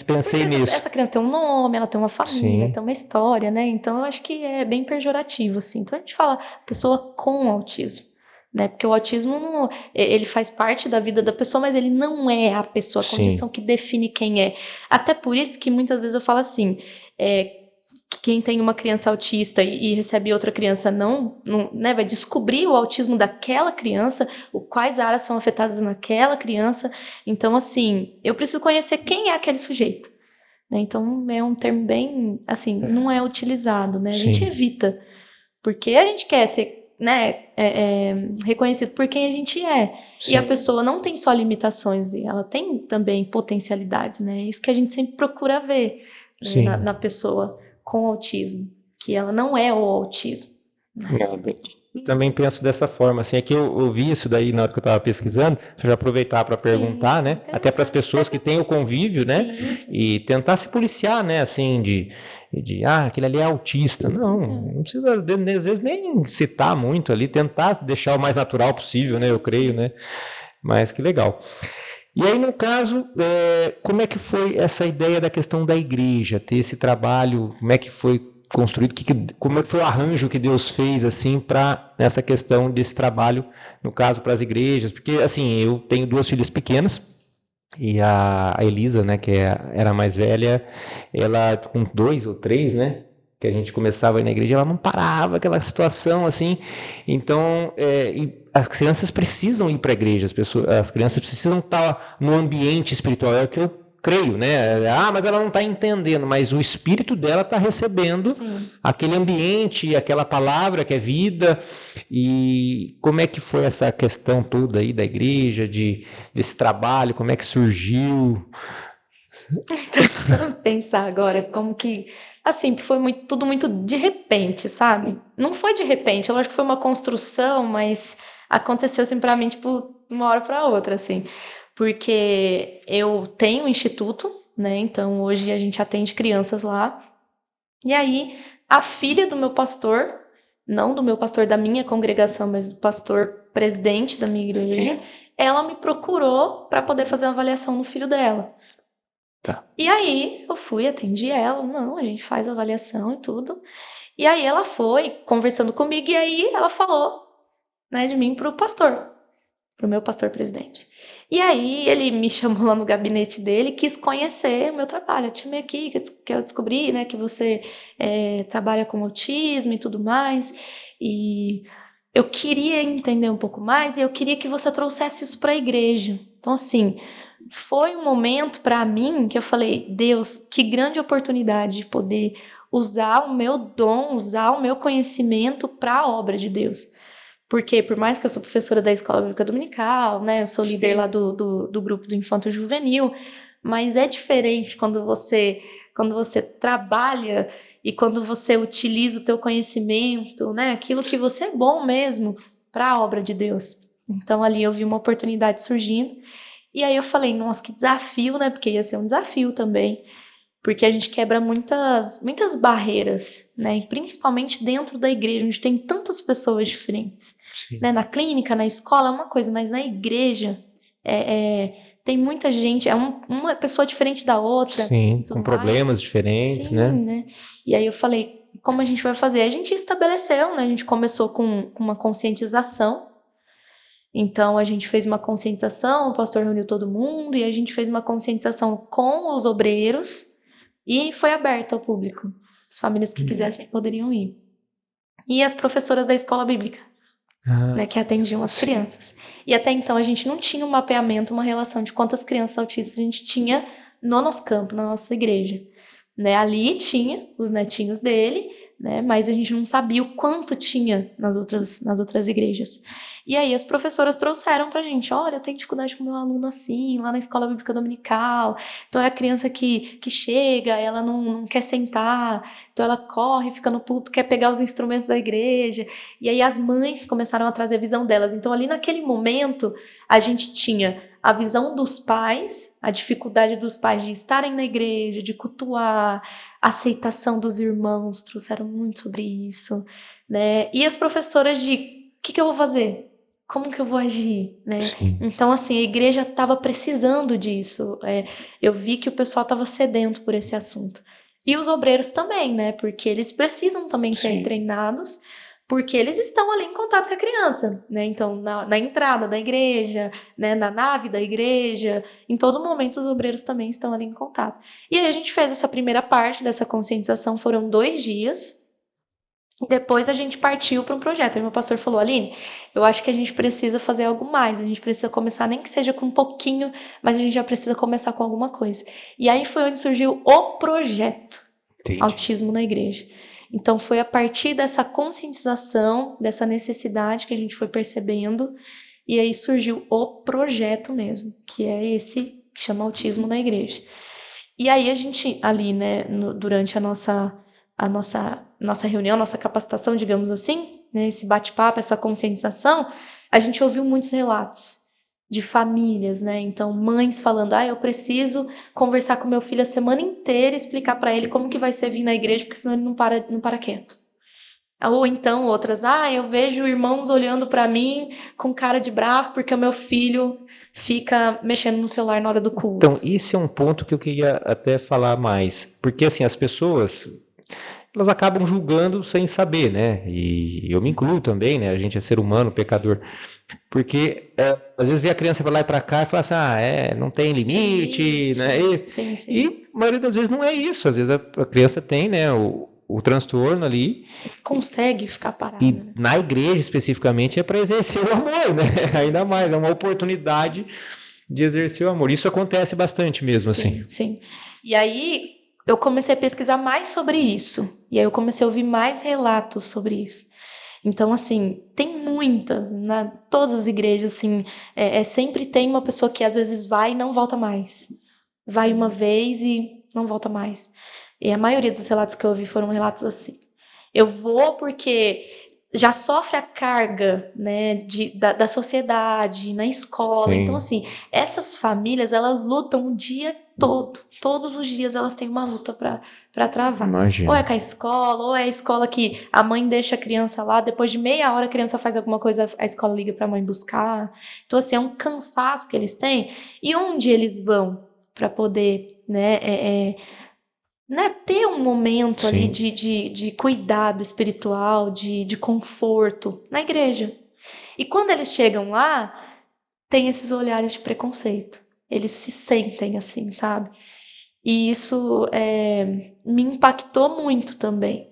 pensei nisso. Essa criança tem um nome, ela tem uma família, tem uma história, né? Então, eu acho que é bem pejorativo, assim. Então, a gente fala pessoa com autismo, né? Porque o autismo, ele faz parte da vida da pessoa, mas ele não é a pessoa, a condição que define quem é. Até por isso que muitas vezes eu falo assim, quem tem uma criança autista e recebe outra criança não né, vai descobrir o autismo daquela criança, quais áreas são afetadas naquela criança. Então, assim, eu preciso conhecer quem é aquele sujeito. Né? Então, é um termo bem, assim, não é utilizado, né? A gente evita, porque a gente quer ser, né, reconhecido por quem a gente é. Sim. E a pessoa não tem só limitações, ela tem também potencialidades, né? É isso que a gente sempre procura ver, né, na pessoa com autismo, que ela não é o autismo. Também penso dessa forma, assim, é que eu ouvi isso daí na hora que eu estava pesquisando, já aproveitar para perguntar, né, até para as pessoas que têm o convívio, né, e tentar se policiar, né, assim, de aquele ali é autista, não precisa, às vezes, nem citar muito ali, tentar deixar o mais natural possível, né, eu creio, né, mas que legal. E aí, no caso, como é que foi essa ideia da questão da igreja, ter esse trabalho, como é que foi construído, como é que foi o arranjo que Deus fez, assim, para essa questão desse trabalho, no caso, para as igrejas? Porque, assim, eu tenho 2 filhas pequenas, e a Elisa, né, que era a mais velha, ela com 2 ou 3, né, que a gente começava a ir na igreja, ela não parava, aquela situação, assim, então, as crianças precisam ir para a igreja, as crianças precisam estar no ambiente espiritual, é o que eu creio, né? Mas ela não está entendendo, mas o espírito dela está recebendo aquele ambiente, aquela palavra que é vida. E como é que foi essa questão toda aí da igreja, desse trabalho, como é que surgiu? Vamos pensar agora como que, assim, foi tudo muito de repente, sabe? Não foi de repente, eu acho que foi uma construção, mas aconteceu assim para mim, tipo, de uma hora para outra, assim. Porque eu tenho um instituto, né? Então hoje a gente atende crianças lá. E aí a filha do meu pastor, não do meu pastor da minha congregação, mas do pastor presidente da minha igreja, ela me procurou para poder fazer uma avaliação no filho dela. Tá. E aí eu fui, atendi ela, a gente faz a avaliação e tudo. E aí ela foi conversando comigo e aí ela falou, né, de mim pro meu pastor presidente. E aí ele me chamou lá no gabinete dele, quis conhecer o meu trabalho. Eu chamei aqui, que eu descobri, né, que você trabalha com autismo e tudo mais. E eu queria entender um pouco mais e eu queria que você trouxesse isso para a igreja. Então, assim, foi um momento para mim que eu falei, Deus, que grande oportunidade de poder usar o meu dom, usar o meu conhecimento para a obra de Deus. Porque, por mais que eu sou professora da Escola Bíblica Dominical, né, eu sou líder lá do grupo do Infanto Juvenil, mas é diferente quando você trabalha e quando você utiliza o teu conhecimento, né, aquilo que você é bom mesmo para a obra de Deus. Então, ali eu vi uma oportunidade surgindo, e aí eu falei, nossa, que desafio, né, porque ia ser um desafio também, porque a gente quebra muitas barreiras, né? E principalmente dentro da igreja, onde tem tantas pessoas diferentes. Né? Na clínica, na escola é uma coisa, mas na igreja tem muita gente, uma pessoa diferente da outra. Sim, com problemas diferentes, sim, né? E aí eu falei, como a gente vai fazer? A gente estabeleceu, né? A gente começou com uma conscientização. Então, a gente fez uma conscientização, o pastor reuniu todo mundo, e a gente fez uma conscientização com os obreiros, e foi aberto ao público. As famílias que quisessem poderiam ir. E as professoras da escola bíblica, né, que atendiam as crianças. E até então a gente não tinha um mapeamento, uma relação de quantas crianças autistas a gente tinha no nosso campo, na nossa igreja. Né? Ali tinha os netinhos dele, né, mas a gente não sabia o quanto tinha nas outras igrejas. E aí as professoras trouxeram pra gente, olha, eu tenho dificuldade com meu aluno assim, lá na escola bíblica dominical, então é a criança que chega, ela não quer sentar, então ela corre, fica no púlpito, quer pegar os instrumentos da igreja, e aí as mães começaram a trazer a visão delas. Então ali naquele momento a gente tinha a visão dos pais, a dificuldade dos pais de estarem na igreja, de cultuar, a aceitação dos irmãos, trouxeram muito sobre isso, né? E as professoras de, o que eu vou fazer? Como que eu vou agir, né? Sim. Então, assim, a igreja estava precisando disso. Eu vi que o pessoal estava sedento por esse assunto. E os obreiros também, né? Porque eles precisam também ser treinados, porque eles estão ali em contato com a criança, né? Então, na entrada da igreja, né? Na nave da igreja, em todo momento os obreiros também estão ali em contato. E aí a gente fez essa primeira parte dessa conscientização, foram 2 dias. Depois a gente partiu para um projeto. Aí meu pastor falou, Aline, eu acho que a gente precisa fazer algo mais, a gente precisa começar, nem que seja com um pouquinho, mas a gente já precisa começar com alguma coisa. E aí foi onde surgiu o projeto Autismo na Igreja. Então foi a partir dessa conscientização, dessa necessidade que a gente foi percebendo, e aí surgiu o projeto mesmo, que é esse que chama Autismo na Igreja. E aí a gente, ali, né, durante a nossa reunião, nossa capacitação, digamos assim, né, esse bate-papo, essa conscientização, a gente ouviu muitos relatos de famílias, né? Então, mães falando, eu preciso conversar com meu filho a semana inteira, explicar para ele como que vai ser vir na igreja, porque senão ele não para quieto. Ou então outras, eu vejo irmãos olhando para mim com cara de bravo porque o meu filho fica mexendo no celular na hora do culto. Então, esse é um ponto que eu queria até falar mais, porque assim, as pessoas, elas acabam julgando sem saber, né? E eu me incluo também, né? A gente é ser humano, pecador. Porque às vezes vê a criança para lá e para cá e fala assim, não tem limite, né? Sim. E a maioria das vezes não é isso. Às vezes a criança tem, né, o transtorno ali. Consegue ficar parada. E né? na igreja especificamente é para exercer o amor, né? Ainda mais, é uma oportunidade de exercer o amor. Isso acontece bastante mesmo, assim. Sim. E aí eu comecei a pesquisar mais sobre isso. E aí eu comecei a ouvir mais relatos sobre isso. Então, assim, tem muitas, todas as igrejas, assim, sempre tem uma pessoa que às vezes vai e não volta mais. Vai uma vez e não volta mais. E a maioria dos relatos que eu ouvi foram relatos assim. Eu vou porque já sofre a carga, né, da sociedade, na escola. Sim. Então, assim, essas famílias, elas lutam o dia todo. Todos os dias elas têm uma luta para travar. Imagina. Ou é com a escola, ou é a escola que a mãe deixa a criança lá, depois de meia hora a criança faz alguma coisa, a escola liga para a mãe buscar. Então, assim, é um cansaço que eles têm. E onde eles vão para poder, né, ter um momento ali de cuidado espiritual, de conforto na igreja. E quando eles chegam lá, tem esses olhares de preconceito. Eles se sentem assim, sabe? E isso me impactou muito também.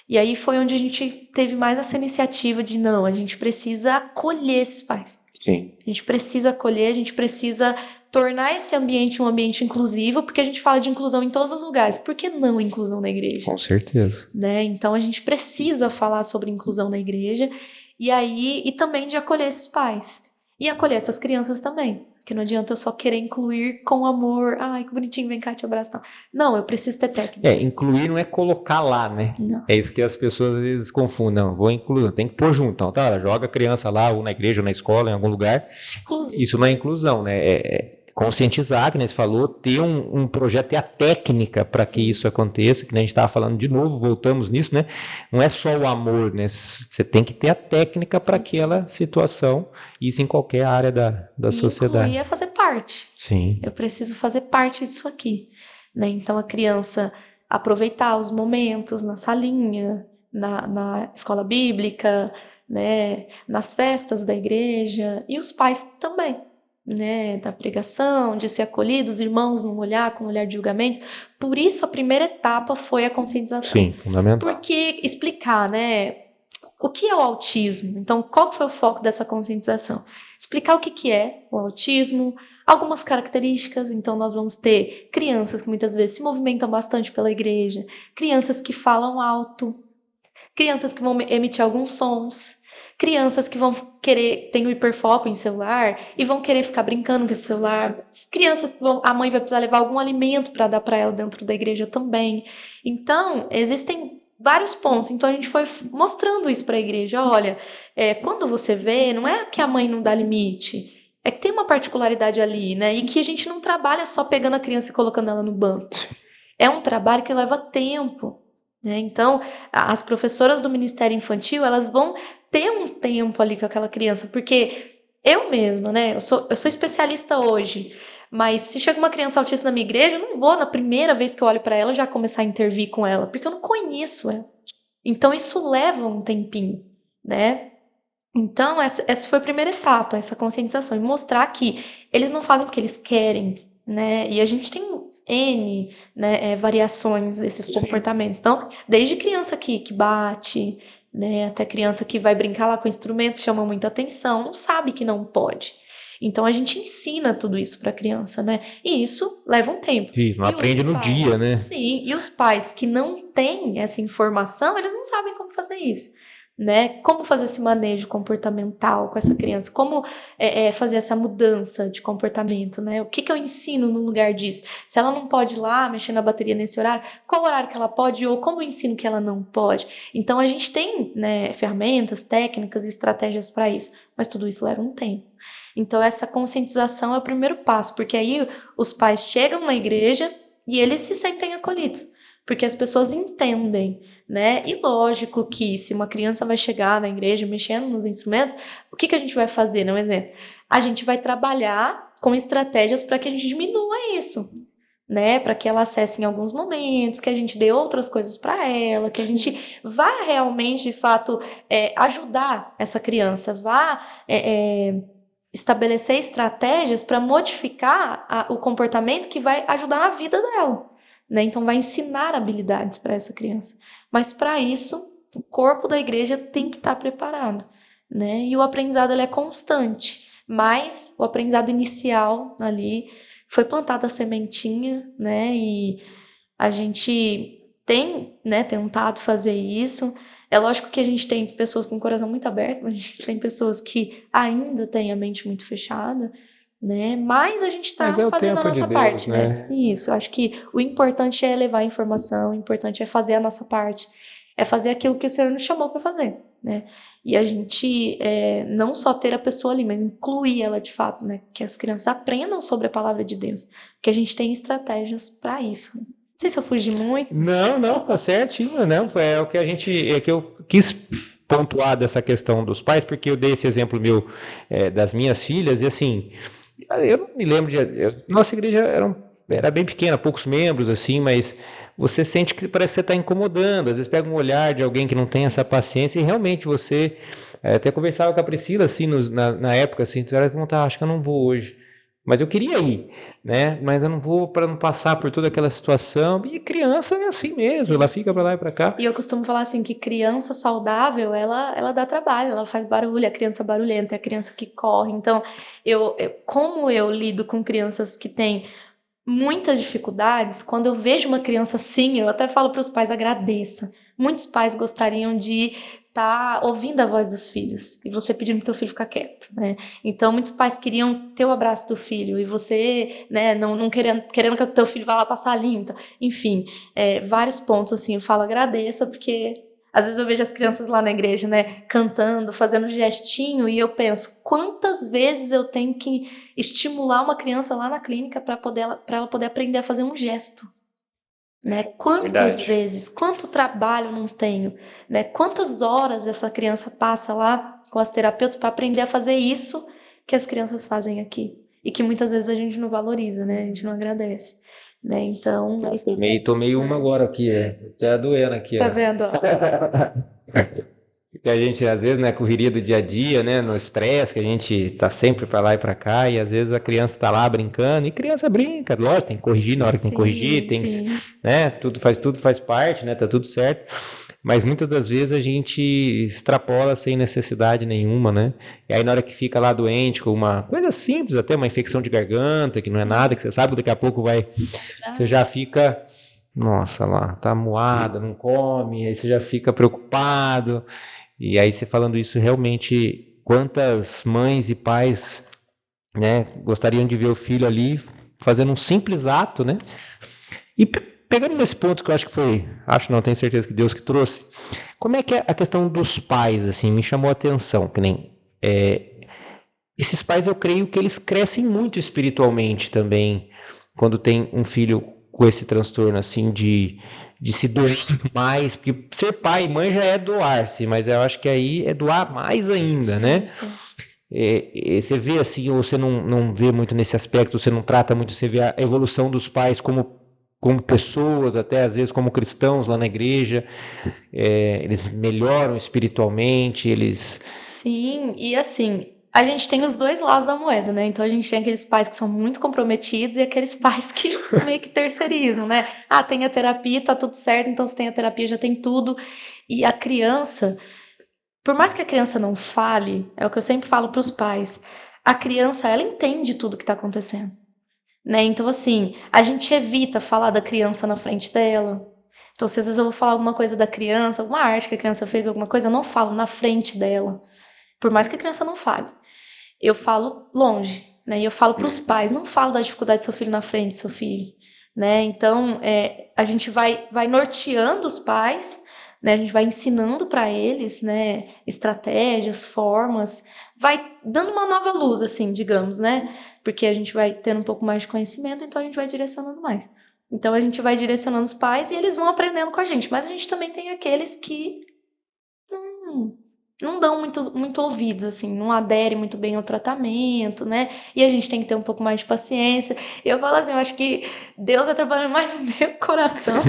E aí foi onde a gente teve mais essa iniciativa de não, a gente precisa acolher esses pais. Sim. A gente precisa acolher, a gente precisa tornar esse ambiente um ambiente inclusivo, porque a gente fala de inclusão em todos os lugares. Por que não inclusão na igreja? Com certeza. Né? Então a gente precisa falar sobre inclusão na igreja e também de acolher esses pais. E acolher essas crianças também. Porque não adianta eu só querer incluir com amor. Ai, que bonitinho, vem cá, te abraço. Não, eu preciso ter técnica. Incluir não é colocar lá, né? Não. É isso que as pessoas às vezes confundem. Não, vou incluir, tem que pôr junto. Então, tá, joga a criança lá, ou na igreja, ou na escola, em algum lugar. Inclusive. Isso não é inclusão, né? conscientizar, que nem você falou, ter um projeto, ter a técnica para que isso aconteça, que nem a gente estava falando de novo, voltamos nisso, né? Não é só o amor, né? Você tem que ter a técnica para aquela situação, isso em qualquer área da sociedade. Incluir é fazer parte. Sim. Eu preciso fazer parte disso aqui, né? Então a criança aproveitar os momentos na salinha, na escola bíblica, né? Nas festas da igreja, e os pais também, né? Da pregação, de ser acolhidos, os irmãos não olhar com um olhar de julgamento. Por isso a primeira etapa foi a conscientização. Sim, fundamental. Porque explicar, né? O que é o autismo? Então, qual foi o foco dessa conscientização? Explicar o que é o autismo, algumas características. Então, nós vamos ter crianças que muitas vezes se movimentam bastante pela igreja, crianças que falam alto, crianças que vão emitir alguns sons, crianças que vão querer, tem o hiperfoco em celular e vão querer ficar brincando com esse celular. Crianças que a mãe vai precisar levar algum alimento para dar para ela dentro da igreja também. Então, existem vários pontos. Então, a gente foi mostrando isso para a igreja. Olha, quando você vê, não é que a mãe não dá limite, é que tem uma particularidade ali, né? E que a gente não trabalha só pegando a criança e colocando ela no banco. É um trabalho que leva tempo, né? Então, as professoras do Ministério Infantil, elas vão ter um tempo ali com aquela criança, porque eu mesma, né? Eu sou especialista hoje, mas se chega uma criança autista na minha igreja, eu não vou, na primeira vez que eu olho para ela, já começar a intervir com ela, porque eu não conheço ela. Então, isso leva um tempinho, né? Então, essa foi a primeira etapa, essa conscientização, e mostrar que eles não fazem porque eles querem, né? E a gente tem N, né, variações desses comportamentos. Então, desde criança que bate, né, até criança que vai brincar lá com o instrumento, chama muita atenção, não sabe que não pode. Então, a gente ensina tudo isso para a criança, né? E isso leva um tempo. Sim, não aprende no dia, né? Sim, e os pais que não têm essa informação, eles não sabem como fazer isso. Né? Como fazer esse manejo comportamental com essa criança? Como fazer essa mudança de comportamento? Né? O que eu ensino no lugar disso? Se ela não pode ir lá mexer na bateria nesse horário, qual horário que ela pode ou como eu ensino que ela não pode? Então a gente tem, né, ferramentas, técnicas e estratégias para isso, mas tudo isso leva um tempo. Então essa conscientização é o primeiro passo, porque aí os pais chegam na igreja e eles se sentem acolhidos, porque as pessoas entendem, né? E lógico que se uma criança vai chegar na igreja mexendo nos instrumentos, o que a gente vai fazer, não é exemplo? A gente vai trabalhar com estratégias para que a gente diminua isso, né? Para que ela acesse em alguns momentos, que a gente dê outras coisas para ela, que a gente vá realmente, de fato, ajudar essa criança, vá estabelecer estratégias para modificar o comportamento que vai ajudar na vida dela. Né? Então, vai ensinar habilidades para essa criança. Mas, para isso, o corpo da igreja tem que estar preparado. Né? E o aprendizado ele é constante. Mas o aprendizado inicial ali foi plantada a sementinha, né? E a gente tem, né, tentado fazer isso. É lógico que a gente tem pessoas com o coração muito aberto, mas a gente tem pessoas que ainda têm a mente muito fechada. Né? Mas a gente está fazendo a nossa parte, né? Isso, acho que o importante é levar a informação, o importante é fazer a nossa parte, é fazer aquilo que o Senhor nos chamou para fazer, né? E a gente não só ter a pessoa ali, mas incluir ela de fato, né? Que as crianças aprendam sobre a palavra de Deus, porque a gente tem estratégias para isso. Não sei se eu fugi muito. Não, tá certinho, não. É o que que eu quis pontuar dessa questão dos pais, porque eu dei esse exemplo meu das minhas filhas, e assim, eu não me lembro nossa igreja era bem pequena, poucos membros, assim, mas você sente que parece que você está incomodando. Às vezes pega um olhar de alguém que não tem essa paciência e realmente você... até conversava com a Priscila, assim, na época, assim, acho que eu não vou hoje. Mas eu queria ir, né? Mas eu não vou para não passar por toda aquela situação. E criança é assim mesmo, ela fica para lá e para cá. E eu costumo falar assim que criança saudável, ela dá trabalho, ela faz barulho, a criança barulhenta, é a criança que corre. Então, como eu lido com crianças que têm muitas dificuldades, quando eu vejo uma criança assim, eu até falo para os pais, agradeça. Muitos pais gostariam de estar ouvindo a voz dos filhos e você pedindo para o teu filho ficar quieto, né? Então, muitos pais queriam ter o abraço do filho e você, né, não querendo que o teu filho vá lá passar limpo. Enfim, vários pontos assim, eu falo agradeça porque Às vezes eu vejo as crianças lá na igreja, né, cantando, fazendo gestinho, e eu penso, quantas vezes eu tenho que estimular uma criança lá na clínica para ela poder aprender a fazer um gesto, né? Quantas vezes, quanto trabalho não tenho, né? Quantas horas essa criança passa lá com as terapeutas para aprender a fazer isso que as crianças fazem aqui, e que muitas vezes a gente não valoriza, né? A gente não agradece. Né? Então, Tomei uma agora aqui, tá doendo aqui, tá vendo? Que a gente, às vezes, né, correria do dia a dia, né, no estresse, que a gente tá sempre para lá e para cá, e às vezes a criança tá lá brincando, e criança brinca, lógico, tem que corrigir na hora que tem que corrigir, tem que, né, tudo faz parte, né, tá tudo certo, mas muitas das vezes a gente extrapola sem necessidade nenhuma, né, e aí na hora que fica lá doente com uma coisa simples, até uma infecção de garganta, que não é nada, que você sabe que daqui a pouco você já fica, nossa lá, tá moada, não come, aí você já fica preocupado. E aí você falando isso, realmente, quantas mães e pais, né, gostariam de ver o filho ali fazendo um simples ato, né? E pegando nesse ponto que eu acho que foi, não, tenho certeza que Deus que trouxe, como é que é a questão dos pais, assim, me chamou a atenção, que nem, esses pais eu creio que eles crescem muito espiritualmente também, quando tem um filho com esse transtorno, assim, de se doar mais, porque ser pai e mãe já é doar-se, mas eu acho que aí é doar mais ainda, né? Você vê assim, ou você não vê muito nesse aspecto, você não trata muito, você vê a evolução dos pais como pessoas, até às vezes como cristãos lá na igreja, eles melhoram espiritualmente, eles... Sim, e assim, a gente tem os dois lados da moeda, né? Então a gente tem aqueles pais que são muito comprometidos e aqueles pais que meio que terceirizam, né? Ah, tem a terapia, tá tudo certo, então se tem a terapia já tem tudo. E a criança, por mais que a criança não fale, é o que eu sempre falo para os pais, a criança, ela entende tudo que tá acontecendo, né? Então assim, a gente evita falar da criança na frente dela. Então se às vezes eu vou falar alguma coisa da criança, alguma arte que a criança fez, alguma coisa, eu não falo na frente dela. Por mais que a criança não fale. Eu falo longe, né? E eu falo para os pais, não falo da dificuldade do seu filho na frente do seu filho, né? Então, a gente vai norteando os pais, né? A gente vai ensinando para eles, né? Estratégias, formas, vai dando uma nova luz, assim, digamos, né? Porque a gente vai tendo um pouco mais de conhecimento, então a gente vai direcionando mais. Então a gente vai direcionando os pais e eles vão aprendendo com a gente. Mas a gente também tem aqueles que não dão muito ouvidos, assim, não aderem muito bem ao tratamento, né? E a gente tem que ter um pouco mais de paciência. Eu falo assim, eu acho que Deus vai trabalhando mais no meu coração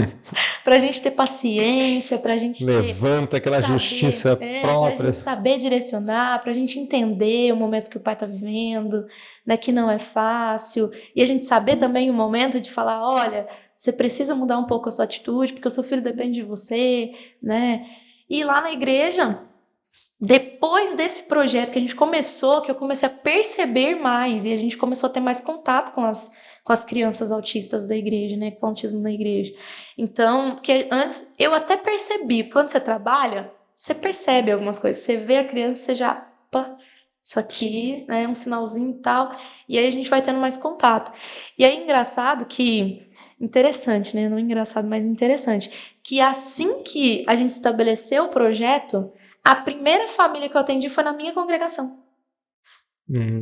pra gente ter paciência, pra gente levanta aquela justiça própria. pra gente saber direcionar, pra gente entender o momento que o pai tá vivendo, né? Que não é fácil. E a gente saber também o momento de falar, olha, você precisa mudar um pouco a sua atitude, porque o seu filho depende de você, né? E lá na igreja, depois desse projeto que a gente começou, que eu comecei a perceber mais e a gente começou a ter mais contato com as crianças autistas da igreja, né, com o autismo na igreja. Então, porque antes eu até percebi, porque quando você trabalha, você percebe algumas coisas, você vê a criança, você já, opa, isso aqui, né, é um sinalzinho e tal, e aí a gente vai tendo mais contato. E aí engraçado que, interessante, né, não engraçado, mas interessante, que assim que a gente estabeleceu o projeto, a primeira família que eu atendi foi na minha congregação.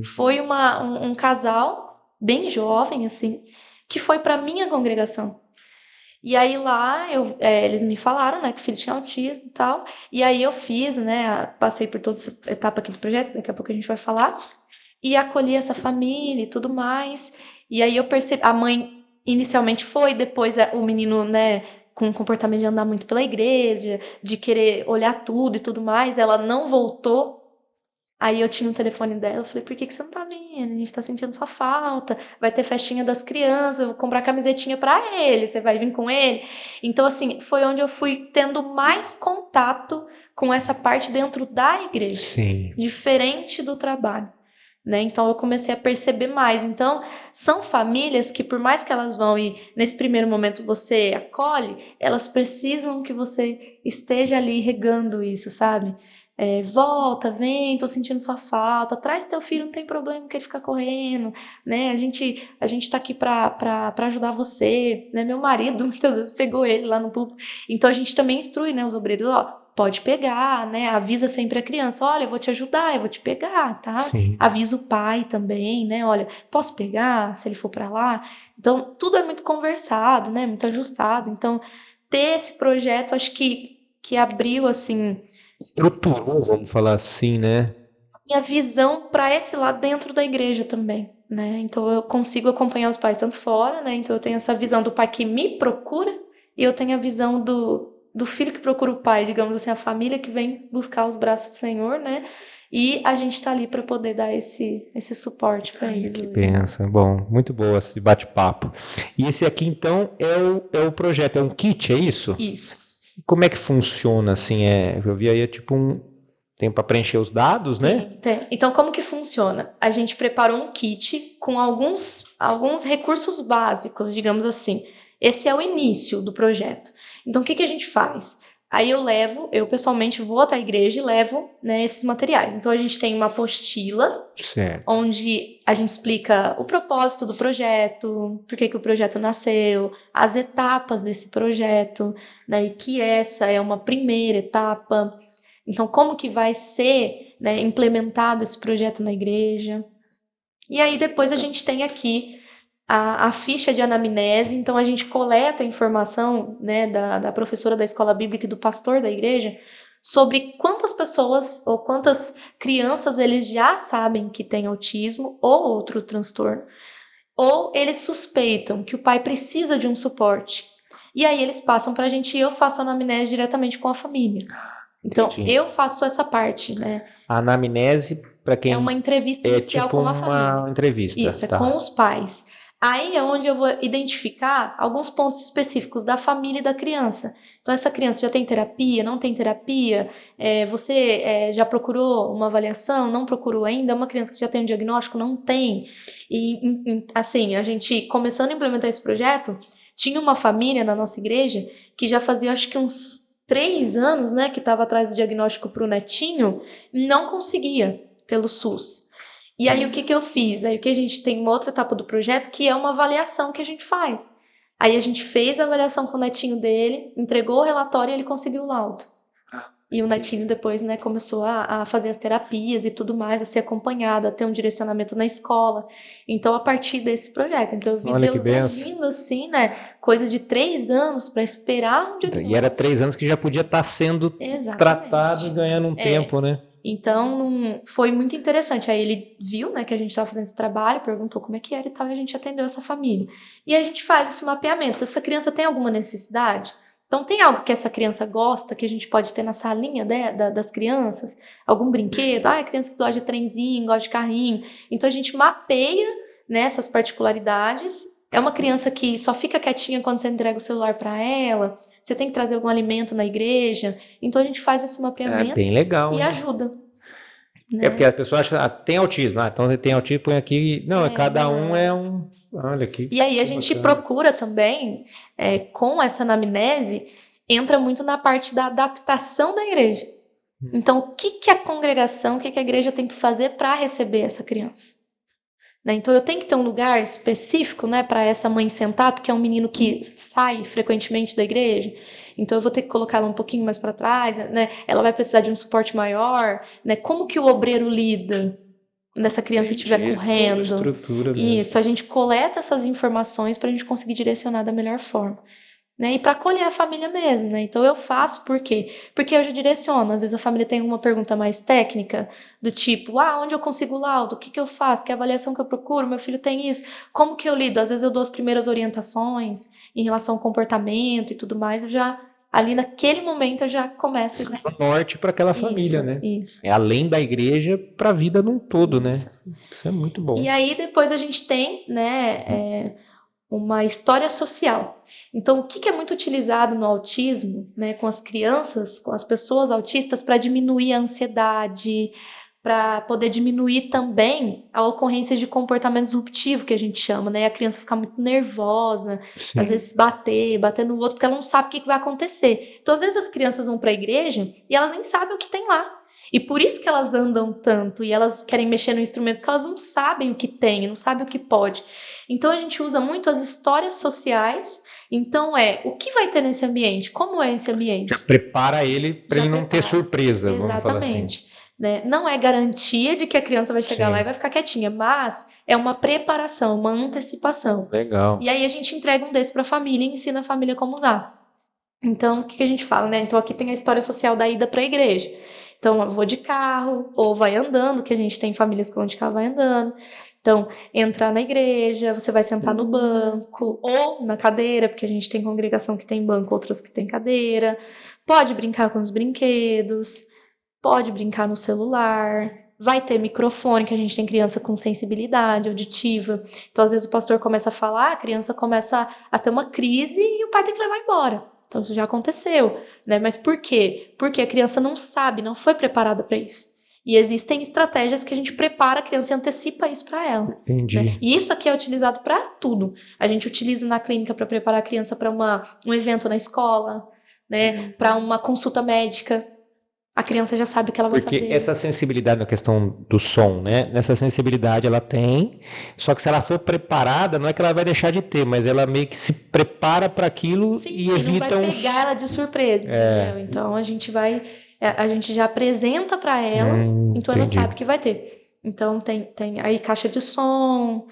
Foi um casal, bem jovem, assim, que foi para minha congregação. E aí lá, eles me falaram, né, que o filho tinha autismo e tal. E aí eu fiz, né, passei por toda essa etapa aqui do projeto, daqui a pouco a gente vai falar. E acolhi essa família e tudo mais. E aí eu percebi, a mãe inicialmente foi, depois o menino, né, com o comportamento de andar muito pela igreja, de querer olhar tudo e tudo mais, ela não voltou. Aí eu tinha o telefone dela, eu falei, por que você não tá vindo? A gente tá sentindo sua falta, vai ter festinha das crianças, eu vou comprar camisetinha pra ele, você vai vir com ele? Então, assim, foi onde eu fui tendo mais contato com essa parte dentro da igreja. Sim. Diferente do trabalho. Né? Então eu comecei a perceber mais. Então são famílias que, por mais que elas vão e nesse primeiro momento você acolhe, elas precisam que você esteja ali regando isso, sabe? Volta, vem, tô sentindo sua falta, traz teu filho, não tem problema que ele ficar correndo, né? A gente tá aqui pra ajudar você, né? Meu marido muitas vezes pegou ele lá no púlpito, então a gente também instrui, né, os obreiros, ó, pode pegar, né? Avisa sempre a criança, olha, eu vou te ajudar, eu vou te pegar, tá? Sim. Avisa o pai também, né? Olha, posso pegar se ele for para lá? Então, tudo é muito conversado, né? Muito ajustado. Então, ter esse projeto, acho que abriu, assim, Estruturou, vamos falar assim, né? minha visão para esse lado dentro da igreja também, né? Então eu consigo acompanhar os pais tanto fora, né? Então eu tenho essa visão do pai que me procura e eu tenho a visão do filho que procura o pai, digamos assim, a família que vem buscar os braços do Senhor, né? E a gente tá ali para poder dar esse suporte para eles. Que hoje. pensa. Bom, muito boa esse bate-papo. E esse aqui, então, é o projeto, é um kit, é isso? Isso. E como é que funciona, assim? Eu vi aí, é tipo tem para preencher os dados, né? Tem. Então, como que funciona? A gente preparou um kit com alguns recursos básicos, digamos assim. Esse é o início do projeto. Então, o que a gente faz? Aí eu pessoalmente vou até a igreja e levo, né, esses materiais. Então, a gente tem uma apostila, Certo. onde a gente explica o propósito do projeto, por que o projeto nasceu, as etapas desse projeto, né, e que essa é uma primeira etapa. Então, como que vai ser, né, implementado esse projeto na igreja? E aí depois a gente tem aqui a ficha de anamnese, então a gente coleta a informação, né, da professora da escola bíblica e do pastor da igreja sobre quantas pessoas ou quantas crianças eles já sabem que têm autismo ou outro transtorno, ou eles suspeitam que o pai precisa de um suporte. E aí eles passam para a gente e eu faço a anamnese diretamente com a família. Então, Entendi. eu faço essa parte, né? A anamnese, para quem É uma entrevista é inicial tipo com a família. uma entrevista, Isso, é tá? com os pais. Aí é onde eu vou identificar alguns pontos específicos da família e da criança. Então, essa criança já tem terapia, não tem terapia? Você já procurou uma avaliação? Não procurou ainda? É uma criança que já tem um diagnóstico? Não tem. E, assim, a gente, começando a implementar esse projeto, tinha uma família na nossa igreja que já fazia, acho que uns 3 anos, né, que estava atrás do diagnóstico para o netinho, não conseguia pelo SUS. E aí o que eu fiz? Aí o que a gente tem uma outra etapa do projeto que é uma avaliação que a gente faz. Aí a gente fez a avaliação com o netinho dele, entregou o relatório e ele conseguiu o laudo. E o netinho depois, né, começou a fazer as terapias e tudo mais, a ser acompanhado, a ter um direcionamento na escola. Então, a partir desse projeto. Então, eu vi Olha que Deus benção. agindo assim, né? Coisa de 3 anos para esperar um diagnóstico. E era 3 anos que já podia estar sendo Exatamente. tratado e ganhando um tempo, né? Então, foi muito interessante. Aí ele viu, né, que a gente estava fazendo esse trabalho, perguntou como é que era e tal, e a gente atendeu essa família. E a gente faz esse mapeamento. Essa criança tem alguma necessidade? Então, tem algo que essa criança gosta, que a gente pode ter na salinha das crianças? Algum brinquedo? Ah, a criança que gosta de trenzinho, gosta de carrinho. Então, a gente mapeia, né, essas particularidades. É uma criança que só fica quietinha quando você entrega o celular para ela. Você tem que trazer algum alimento na igreja. Então, a gente faz esse mapeamento. É bem legal, E hein? ajuda. Né? É porque a pessoa acha, tem autismo. Então tem autismo, põe aqui. Não, cada um é um. Olha aqui. E aí a gente procura também, com essa anamnese, entra muito na parte da adaptação da igreja. Então, o que a congregação, o que a igreja tem que fazer para receber essa criança? Né? Então, eu tenho que ter um lugar específico, né, para essa mãe sentar, porque é um menino que sai frequentemente da igreja. Então, eu vou ter que colocá-la um pouquinho mais para trás, né? Ela vai precisar de um suporte maior, né? Como que o obreiro lida quando essa criança estiver correndo? Estrutura mesmo. Isso, a gente coleta essas informações para a gente conseguir direcionar da melhor forma. Né? E para acolher a família mesmo, né? Então eu faço por quê? Porque eu já direciono. Às vezes a família tem uma pergunta mais técnica, do tipo, onde eu consigo o laudo? O que eu faço? Que avaliação que eu procuro? Meu filho tem isso. Como que eu lido? Às vezes eu dou as primeiras orientações em relação ao comportamento e tudo mais. Ali naquele momento eu já começo. Norte para aquela família, né? Isso. É além da igreja para a vida num todo, né? Isso é muito bom. E aí depois a gente tem, né, uma história social. Então, o que é muito utilizado no autismo, né, com as crianças, com as pessoas autistas, para diminuir a ansiedade, para poder diminuir também a ocorrência de comportamento disruptivo, que a gente chama, né? A criança ficar muito nervosa, Sim. às vezes bater no outro, porque ela não sabe o que vai acontecer. Então, às vezes as crianças vão para a igreja e elas nem sabem o que tem lá. E por isso que elas andam tanto e elas querem mexer no instrumento, porque elas não sabem o que tem, não sabem o que pode. Então a gente usa muito as histórias sociais Então o que vai ter nesse ambiente? Como é esse ambiente? Já prepara ele para Já ele não ter prepara. surpresa, vamos falar assim. Exatamente. Né? Não é garantia de que a criança vai chegar lá e vai ficar quietinha, mas é uma preparação, uma antecipação. Legal. E aí a gente entrega um desse para a família e ensina a família como usar. Então, o que a gente fala, né? Então, aqui tem a história social da ida para a igreja. Então, eu vou de carro ou vai andando, que a gente tem famílias que vão de carro, vai andando. Então, entrar na igreja, você vai sentar no banco ou na cadeira, porque a gente tem congregação que tem banco, outras que tem cadeira. Pode brincar com os brinquedos, pode brincar no celular. Vai ter microfone, que a gente tem criança com sensibilidade auditiva. Então, às vezes, o pastor começa a falar, a criança começa a ter uma crise e o pai tem que levar embora. Então, isso já aconteceu, né? Mas por quê? Porque a criança não sabe, não foi preparada para isso. E existem estratégias que a gente prepara a criança e antecipa isso para ela. Entendi. Né? E isso aqui é utilizado para tudo. A gente utiliza na clínica para preparar a criança para um evento na escola, né? Para uma consulta médica. A criança já sabe o que ela vai fazer. Porque essa sensibilidade na questão do som, né? Nessa sensibilidade ela tem, só que se ela for preparada, não é que ela vai deixar de ter, mas ela meio que se prepara para aquilo e evita não vai pegar ela de surpresa, entendeu? Então a gente já apresenta para ela, então ela sabe que vai ter. Então tem aí caixa de som.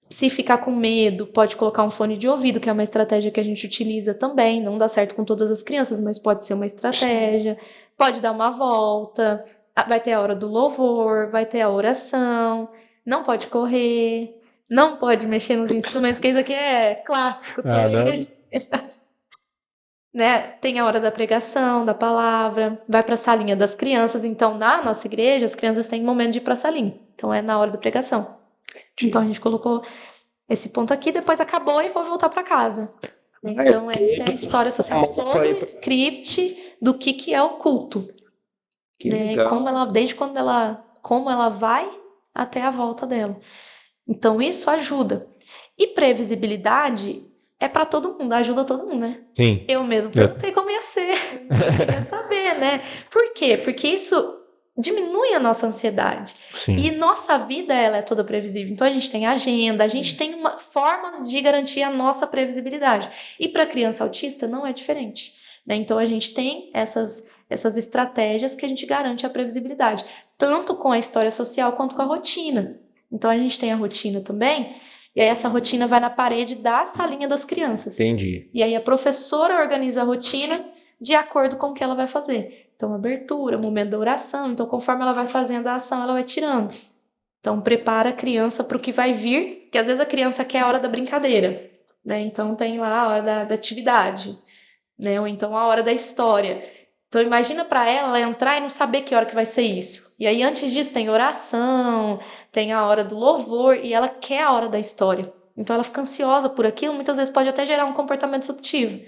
Se ficar com medo, pode colocar um fone de ouvido, que é uma estratégia que a gente utiliza também. Não dá certo com todas as crianças, mas pode ser uma estratégia. Pode dar uma volta. Vai ter a hora do louvor, vai ter a oração. Não pode correr. Não pode mexer nos instrumentos, que isso aqui é clássico. Né? Tem a hora da pregação, da palavra. Vai para a salinha das crianças. Então, na nossa igreja, as crianças têm momento de ir para a salinha. Então, é na hora da pregação. Então a gente colocou esse ponto aqui, depois acabou e foi voltar para casa. Então essa é a história social, todo o script do que é o culto. Né? Como ela vai até a volta dela. Então isso ajuda. E previsibilidade é para todo mundo, ajuda todo mundo, né? Sim. Eu mesmo perguntei como ia ser, eu queria saber, né? Por quê? Porque isso diminui a nossa ansiedade. Sim. E nossa vida, ela é toda previsível. Então, a gente tem agenda, a gente tem formas de garantir a nossa previsibilidade. E para criança autista, não é diferente. Né? Então, a gente tem essas estratégias que a gente garante a previsibilidade. Tanto com a história social, quanto com a rotina. Então, a gente tem a rotina também. E aí, essa rotina vai na parede da salinha das crianças. Entendi. E aí, a professora organiza a rotina de acordo com o que ela vai fazer. Então, abertura, momento da oração. Então, conforme ela vai fazendo a ação, ela vai tirando. Então, prepara a criança para o que vai vir, porque às vezes a criança quer a hora da brincadeira, né? Então, tem lá a hora da atividade, né? Ou então a hora da história. Então, imagina para ela entrar e não saber que hora que vai ser isso. E aí, antes disso, tem oração, tem a hora do louvor, e ela quer a hora da história. Então, ela fica ansiosa por aquilo, muitas vezes pode até gerar um comportamento disruptivo.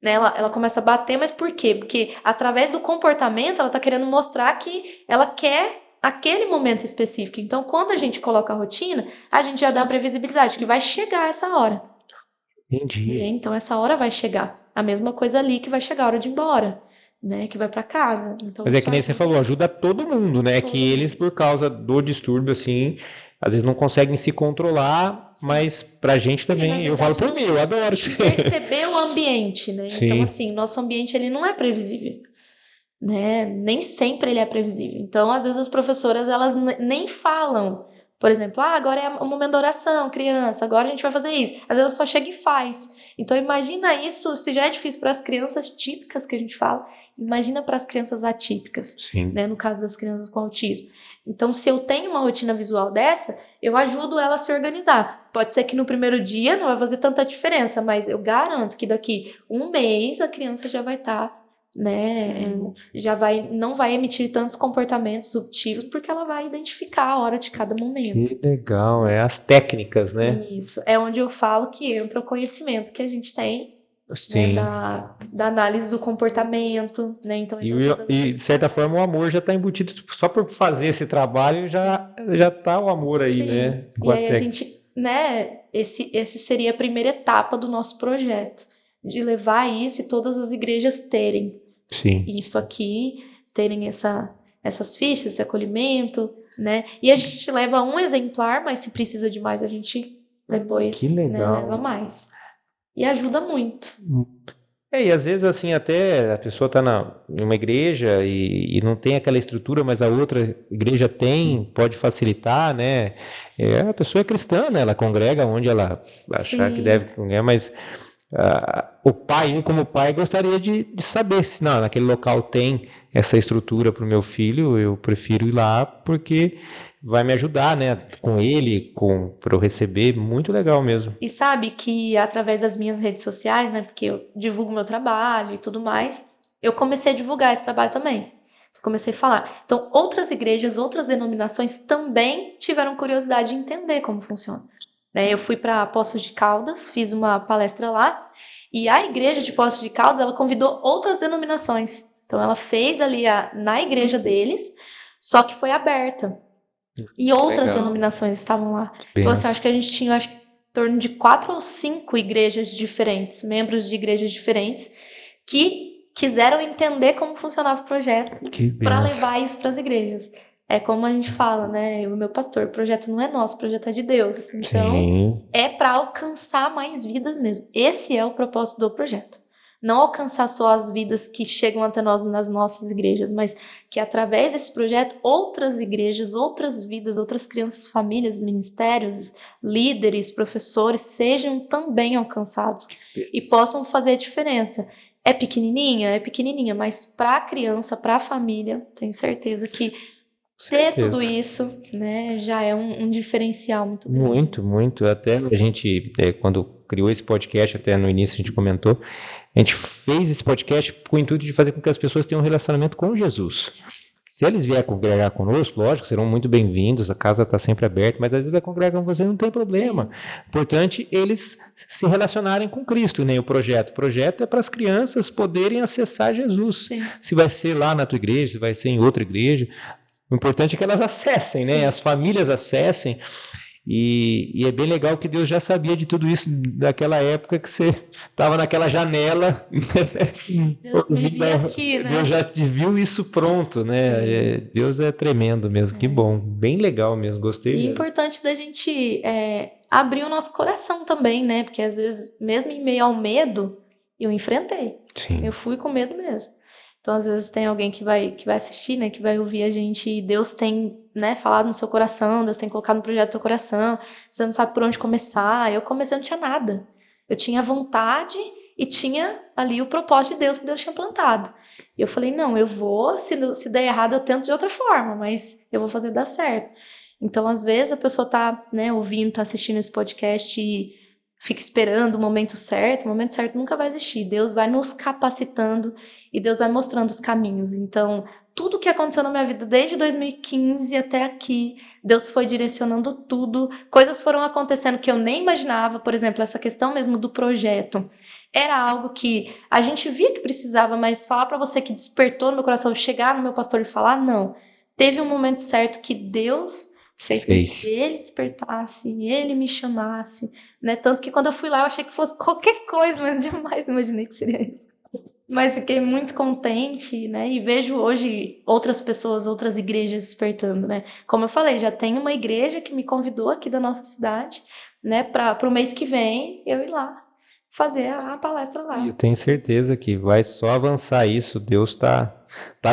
Né? Ela começa a bater, mas por quê? Porque através do comportamento ela está querendo mostrar que ela quer aquele momento específico. Então, quando a gente coloca a rotina, a gente já dá a previsibilidade que vai chegar essa hora. Entendi. Então, essa hora vai chegar. A mesma coisa ali que vai chegar a hora de ir embora, né? Que vai para casa. Então, mas é que nem você falou, ajuda todo mundo, né? Todo que eles, por causa do distúrbio, assim, às vezes não conseguem se controlar, mas pra gente também, verdade, eu falo por mim, eu adoro. Perceber o ambiente, né? Sim. Então, assim, nosso ambiente ele não é previsível, né? Nem sempre ele é previsível. Então, às vezes as professoras elas nem falam, por exemplo, agora é o momento da oração, criança, agora a gente vai fazer isso. Às vezes ela só chega e faz. Então, imagina isso, se já é difícil para as crianças típicas que a gente fala, imagina para as crianças atípicas, sim, né? No caso das crianças com autismo. Então, se eu tenho uma rotina visual dessa, eu ajudo ela a se organizar. Pode ser que no primeiro dia não vai fazer tanta diferença, mas eu garanto que daqui um mês a criança já vai estar, né? Não vai emitir tantos comportamentos subtivos, porque ela vai identificar a hora de cada momento. Que legal, as técnicas, né? Isso, é onde eu falo que entra o conhecimento que a gente tem. Sim. Né, da análise do comportamento, né? Então, e de certa forma o amor já está embutido, só por fazer esse trabalho já tá o amor aí, sim, né? E aí a gente, né? Esse seria a primeira etapa do nosso projeto, de levar isso e todas as igrejas terem. Sim. Isso aqui, terem essas fichas, esse acolhimento, né? E a gente leva um exemplar, mas se precisa de mais, a gente depois, que legal, né, leva mais. E ajuda muito. E às vezes assim, até a pessoa está em uma igreja e não tem aquela estrutura, mas a outra igreja tem, pode facilitar, né? A pessoa é cristã, né? Ela congrega onde ela achar que deve congregar, mas o pai, como pai, gostaria de saber se naquele local tem essa estrutura para o meu filho, eu prefiro ir lá porque vai me ajudar, né? Com ele, para eu receber, muito legal mesmo. E sabe que através das minhas redes sociais, né, porque eu divulgo meu trabalho e tudo mais, eu comecei a divulgar esse trabalho também. Comecei a falar. Então, outras igrejas, outras denominações também tiveram curiosidade de entender como funciona. Eu fui para Poços de Caldas, fiz uma palestra lá, e a igreja de Poços de Caldas, ela convidou outras denominações. Então, ela fez ali na igreja deles, só que foi aberta. E outras denominações estavam lá. Então, assim, acho que a gente tinha, em torno de 4 ou 5 igrejas diferentes, membros de igrejas diferentes, que quiseram entender como funcionava o projeto para levar isso para as igrejas. É como a gente fala, né? Eu e meu pastor, o projeto não é nosso, o projeto é de Deus. Então, é para alcançar mais vidas mesmo. Esse é o propósito do projeto. Não alcançar só as vidas que chegam até nós nas nossas igrejas, mas que através desse projeto, outras igrejas, outras vidas, outras crianças, famílias, ministérios, líderes, professores, sejam também alcançados e possam fazer a diferença. É pequenininha, mas para a criança, para a família, tenho certeza que ter tudo isso, né, já é um diferencial muito grande. Muito. Até a gente, quando criou esse podcast, até no início a gente comentou, a gente fez esse podcast com o intuito de fazer com que as pessoas tenham um relacionamento com Jesus. Se eles vierem congregar conosco, lógico, serão muito bem-vindos, a casa está sempre aberta, mas às vezes vai congregar com você, não tem problema. Importante eles se relacionarem com Cristo, nem o projeto. O projeto é para as crianças poderem acessar Jesus. Sim. Se vai ser lá na tua igreja, se vai ser em outra igreja, o importante é que elas acessem, né? As famílias acessem. E é bem legal que Deus já sabia de tudo isso daquela época que você estava naquela janela. Deus já viu isso pronto, né? Deus é tremendo mesmo, que bom. Bem legal mesmo, gostei. E importante da gente abrir o nosso coração também, né? Porque às vezes, mesmo em meio ao medo, eu enfrentei. Sim. Eu fui com medo mesmo. Então, às vezes, tem alguém que vai assistir, né? Que vai ouvir a gente e Deus tem, né, falado no seu coração, Deus tem colocado no projeto do seu coração, você não sabe por onde começar. Eu comecei, não tinha nada. Eu tinha vontade e tinha ali o propósito de Deus que Deus tinha plantado. E eu falei, não, eu vou, se der errado eu tento de outra forma, mas eu vou fazer dar certo. Então, às vezes, a pessoa tá, né, ouvindo, tá assistindo esse podcast e fica esperando o momento certo nunca vai existir. Deus vai nos capacitando e Deus vai mostrando os caminhos. Então, tudo que aconteceu na minha vida desde 2015 até aqui, Deus foi direcionando tudo. Coisas foram acontecendo que eu nem imaginava. Por exemplo, essa questão mesmo do projeto. Era algo que a gente via que precisava, mas falar para você que despertou no meu coração, chegar no meu pastor e falar, não. Teve um momento certo que Deus fez com que ele despertasse, ele me chamasse, né? Tanto que quando eu fui lá, eu achei que fosse qualquer coisa, mas jamais imaginei que seria isso. Mas fiquei muito contente, né? E vejo hoje outras pessoas, outras igrejas despertando, né? Como eu falei, já tem uma igreja que me convidou aqui da nossa cidade, né? Para o mês que vem eu ir lá fazer a palestra lá. Eu tenho certeza que vai só avançar isso. Deus está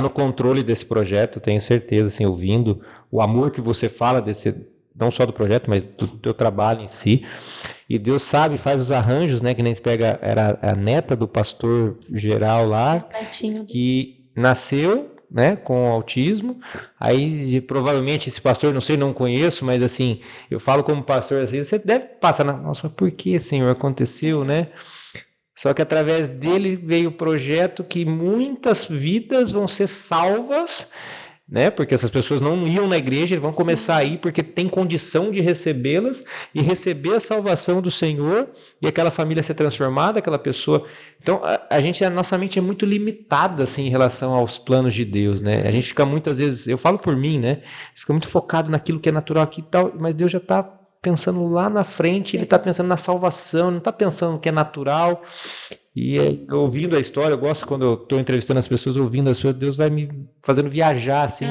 no controle desse projeto, tenho certeza, assim, ouvindo o amor que você fala desse, não só do projeto, mas do teu trabalho em si. E Deus sabe, faz os arranjos, né? Que nem se pega, era a neta do pastor geral lá, que nasceu, né, com autismo. Aí provavelmente esse pastor, não sei, não conheço, mas assim, eu falo como pastor assim, você deve passar nossa, mas por que, Senhor, aconteceu, né? Só que através dele veio o projeto que muitas vidas vão ser salvas, né? Porque essas pessoas não iam na igreja, eles vão começar a ir porque tem condição de recebê-las e receber a salvação do Senhor e aquela família ser transformada, aquela pessoa. Então, a nossa mente é muito limitada assim em relação aos planos de Deus, né? A gente fica muitas vezes, eu falo por mim, né? Fica muito focado naquilo que é natural aqui e tal, mas Deus já está pensando lá na frente, ele está pensando na salvação, não está pensando no que é natural. E ouvindo a história, eu gosto quando eu estou entrevistando as pessoas, ouvindo as pessoas, Deus vai me fazendo viajar assim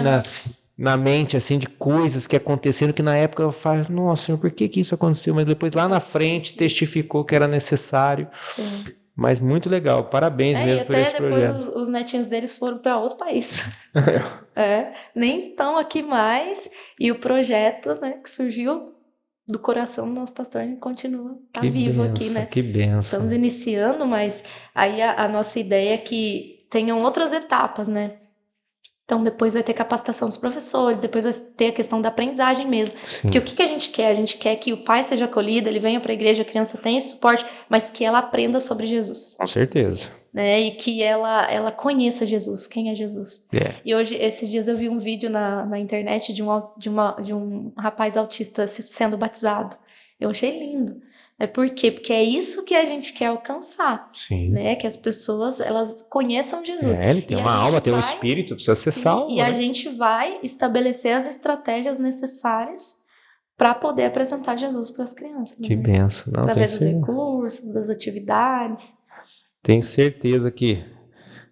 na mente, assim, de coisas que aconteceram que na época eu falo, nossa, Senhor, por que isso aconteceu? Mas depois lá na frente testificou que era necessário. Sim. Mas muito legal, parabéns E mesmo por até esse depois projeto. os netinhos deles foram para outro país. Nem estão aqui mais. E o projeto, né, que surgiu do coração do nosso pastor continua, tá vivo aqui, né? Que benção. Estamos iniciando, mas aí a nossa ideia é que tenham outras etapas, né? Então, depois vai ter capacitação dos professores, depois vai ter a questão da aprendizagem mesmo. Sim. Porque o que a gente quer? A gente quer que o pai seja acolhido, ele venha para a igreja, a criança tenha esse suporte, mas que ela aprenda sobre Jesus. Com certeza. Né? E que ela conheça Jesus, quem é Jesus. E hoje, esses dias eu vi um vídeo na internet de um rapaz autista sendo batizado. Eu achei lindo. Por quê? Porque é isso que a gente quer alcançar. Sim. Né? Que as pessoas elas conheçam Jesus. Ele tem uma alma, tem um espírito, precisa ser salvo. E a gente vai estabelecer as estratégias necessárias para poder apresentar Jesus para as crianças. Que benção. Não, através dos recursos, das atividades. Tenho certeza que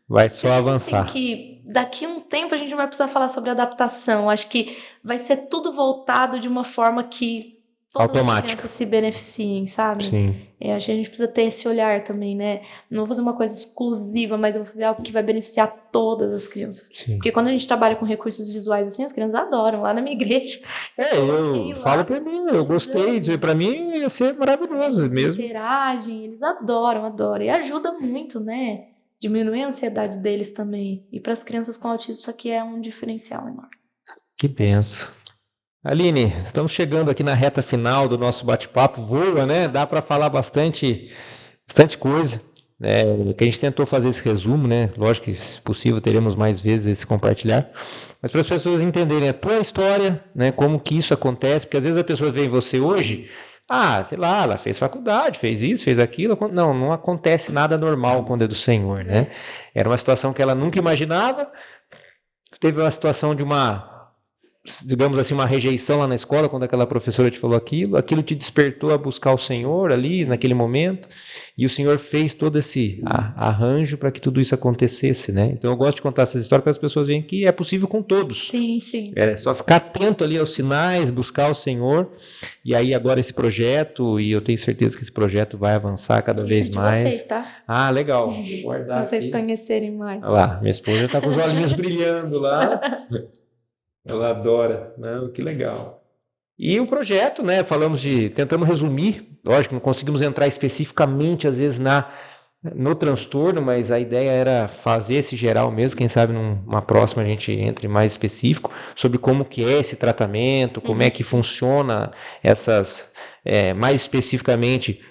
vai só avançar. Assim, que daqui a um tempo a gente vai precisar falar sobre adaptação. Acho que vai ser tudo voltado de uma forma que todas as crianças se beneficiem, sabe? Sim. Acho que a gente precisa ter esse olhar também, né? Não vou fazer uma coisa exclusiva, mas eu vou fazer algo que vai beneficiar todas as crianças. Sim. Porque quando a gente trabalha com recursos visuais assim, as crianças adoram. Lá na minha igreja. Eu falo pra mim, eu gostei. Pra mim ia ser maravilhoso mesmo. Interagem, eles adoram. E ajuda muito, né? Diminuir a ansiedade deles também. E para as crianças com autismo, isso aqui é um diferencial enorme. Que benção. Aline, estamos chegando aqui na reta final do nosso bate-papo. Voa, né? Dá para falar bastante coisa. Que a gente tentou fazer esse resumo, né? Lógico que, se possível, teremos mais vezes esse compartilhar. Mas para as pessoas entenderem a tua história, né? Como que isso acontece, porque às vezes a pessoa vê em você hoje, sei lá, ela fez faculdade, fez isso, fez aquilo. Não acontece nada normal quando é do Senhor, né? Era uma situação que ela nunca imaginava. Teve uma situação de digamos assim, uma rejeição lá na escola, quando aquela professora te falou aquilo te despertou a buscar o Senhor ali, naquele momento, e o Senhor fez todo esse arranjo para que tudo isso acontecesse, né? Então eu gosto de contar essas histórias para as pessoas verem que é possível com todos. Sim, sim. É só ficar atento ali aos sinais, buscar o Senhor, e aí agora esse projeto, e eu tenho certeza que esse projeto vai avançar cada vez mais. Vocês, tá? Legal. Vou guardar vocês aqui. Conhecerem mais. Olha lá, minha esposa já está com os olhinhos brilhando lá. Ela adora, né? Que legal. E o projeto, né? Tentamos resumir, lógico, não conseguimos entrar especificamente, às vezes, no transtorno, mas a ideia era fazer esse geral mesmo, quem sabe numa próxima a gente entre mais específico, sobre como que é esse tratamento, como é que funciona mais especificamente,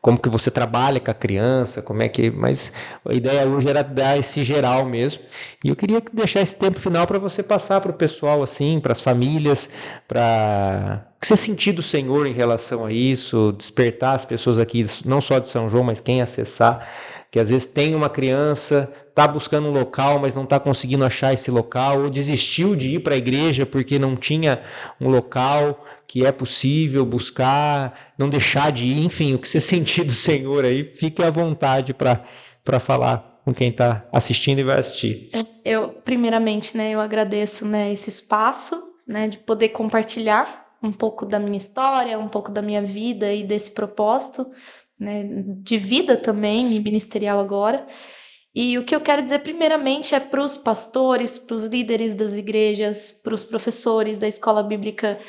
como que você trabalha com a criança, mas a ideia hoje era dar esse geral mesmo, e eu queria deixar esse tempo final para você passar para o pessoal, assim, para as famílias, para que você sentir do Senhor em relação a isso, despertar as pessoas aqui, não só de São João, mas quem acessar, que às vezes tem uma criança, está buscando um local, mas não está conseguindo achar esse local, ou desistiu de ir para a igreja porque não tinha um local, que é possível buscar, não deixar de ir, enfim, o que você sentir do Senhor aí, fique à vontade para falar com quem está assistindo e vai assistir. Primeiramente, né, eu agradeço, né, esse espaço, né, de poder compartilhar um pouco da minha história, um pouco da minha vida e desse propósito, né, de vida também, e ministerial agora. E o que eu quero dizer primeiramente é para os pastores, para os líderes das igrejas, para os professores da escola bíblica,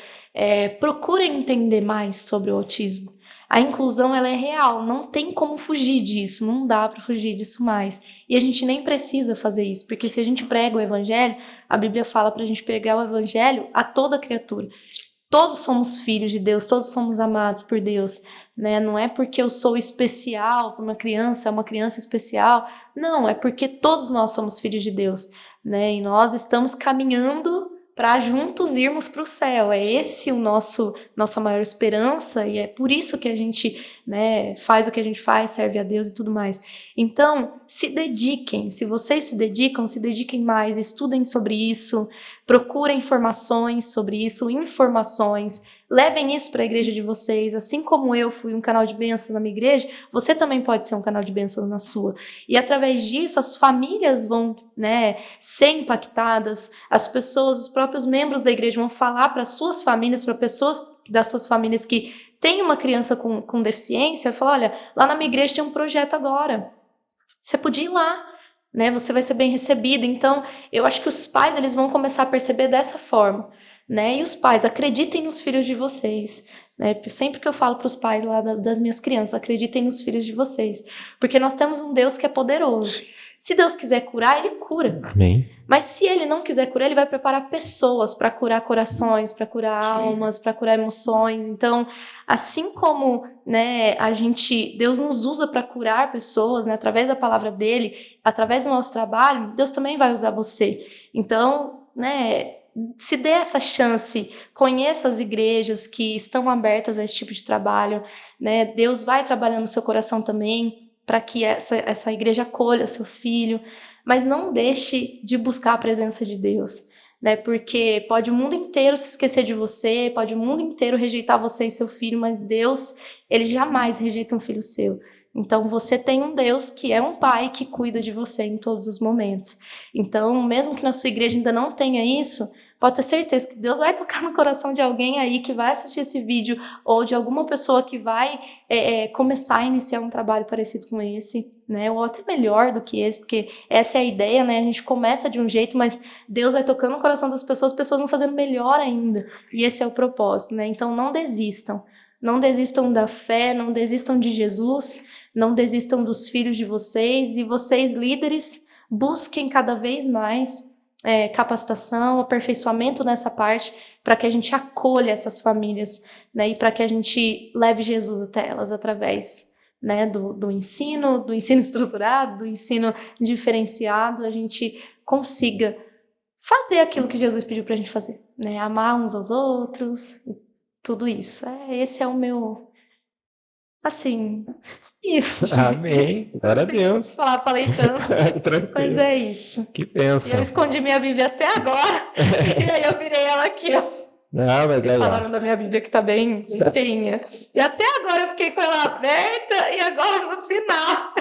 procurem entender mais sobre o autismo. A inclusão ela é real, não tem como fugir disso, não dá para fugir disso mais. E a gente nem precisa fazer isso, porque se a gente prega o evangelho, a Bíblia fala para a gente pregar o evangelho a toda criatura. Todos somos filhos de Deus, todos somos amados por Deus, né? Não é porque eu sou especial para uma criança especial. Não, é porque todos nós somos filhos de Deus, né? E nós estamos caminhando para juntos irmos para o céu. É esse nossa maior esperança, e é por isso que a gente, né, faz o que a gente faz, serve a Deus e tudo mais. Então, se dediquem. Se vocês se dediquem mais, estudem sobre isso, Procurem informações sobre isso, informações. Levem isso para a igreja de vocês. Assim como eu fui um canal de bênção na minha igreja, você também pode ser um canal de bênção na sua. E através disso, as famílias vão, né, ser impactadas, as pessoas, os próprios membros da igreja vão falar para suas famílias, para pessoas das suas famílias que têm uma criança com deficiência, falar, olha, lá na minha igreja tem um projeto agora. Você podia ir lá, né? Você vai ser bem recebido. Então, eu acho que os pais eles vão começar a perceber dessa forma, né? E os pais, acreditem nos filhos de vocês, né? Sempre que eu falo para os pais lá das minhas crianças, acreditem nos filhos de vocês, porque nós temos um Deus que é poderoso. Se Deus quiser curar, Ele cura. Amém. Mas se Ele não quiser curar, Ele vai preparar pessoas para curar corações, para curar almas, para curar emoções. Então, assim como, né, Deus nos usa para curar pessoas, né, através da palavra dele, através do nosso trabalho, Deus também vai usar você. Então, né, se dê essa chance, conheça as igrejas que estão abertas a esse tipo de trabalho, né? Deus vai trabalhando no seu coração também para que essa igreja acolha seu filho, mas não deixe de buscar a presença de Deus, né? Porque pode o mundo inteiro se esquecer de você, pode o mundo inteiro rejeitar você e seu filho, mas Deus, ele jamais rejeita um filho seu. Então, você tem um Deus que é um pai que cuida de você em todos os momentos. Então, mesmo que na sua igreja ainda não tenha isso, pode ter certeza que Deus vai tocar no coração de alguém aí que vai assistir esse vídeo ou de alguma pessoa que vai começar a iniciar um trabalho parecido com esse, né? Ou até melhor do que esse, porque essa é a ideia, né? A gente começa de um jeito, mas Deus vai tocando no coração das pessoas, as pessoas vão fazendo melhor ainda. E esse é o propósito, né? Então não desistam. Não desistam da fé, não desistam de Jesus, não desistam dos filhos de vocês, e vocês, líderes, busquem cada vez mais capacitação, aperfeiçoamento nessa parte, para que a gente acolha essas famílias, né, e para que a gente leve Jesus até elas através, né, do ensino estruturado, do ensino diferenciado, a gente consiga fazer aquilo que Jesus pediu para a gente fazer, né, amar uns aos outros, tudo isso. Esse é o meu, assim, isso. Amém. Glória a Deus. Falei tanto. Tranquilo. Mas é isso. Que E bênção. eu escondi minha Bíblia até agora. E aí eu virei ela aqui, ó. Não, mas é lá. Falaram da minha Bíblia que tá bem feinha. E até agora eu fiquei com ela aberta e agora no final.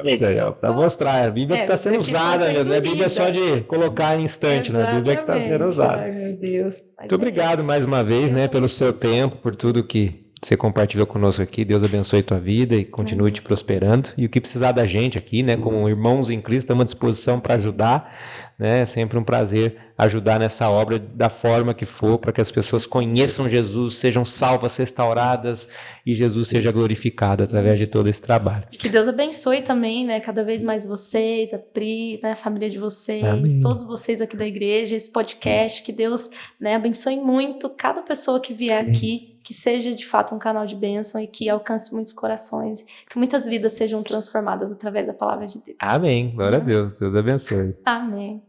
Mas aí, ó, para mostrar, a Bíblia que está sendo usada, não é a Bíblia só de colocar em instante, né? A Bíblia que está sendo usada. Ai, meu Deus. Muito obrigado mais uma vez, né, pelo seu tempo, por tudo que você compartilhou conosco aqui. Deus abençoe tua vida e continue te prosperando. E o que precisar da gente aqui, né, como irmãos em Cristo, estamos à disposição para ajudar, né? É sempre um prazer ajudar nessa obra da forma que for, para que as pessoas conheçam Jesus, sejam salvas, restauradas e Jesus seja glorificado através de todo esse trabalho. E que Deus abençoe também, né, cada vez mais vocês, a Pri, né, a família de vocês, Amém. Todos vocês aqui da igreja, esse podcast, que Deus, né, abençoe muito cada pessoa que vier aqui, que seja de fato um canal de bênção e que alcance muitos corações, que muitas vidas sejam transformadas através da palavra de Deus. Amém. Glória a Deus. Deus abençoe. Amém.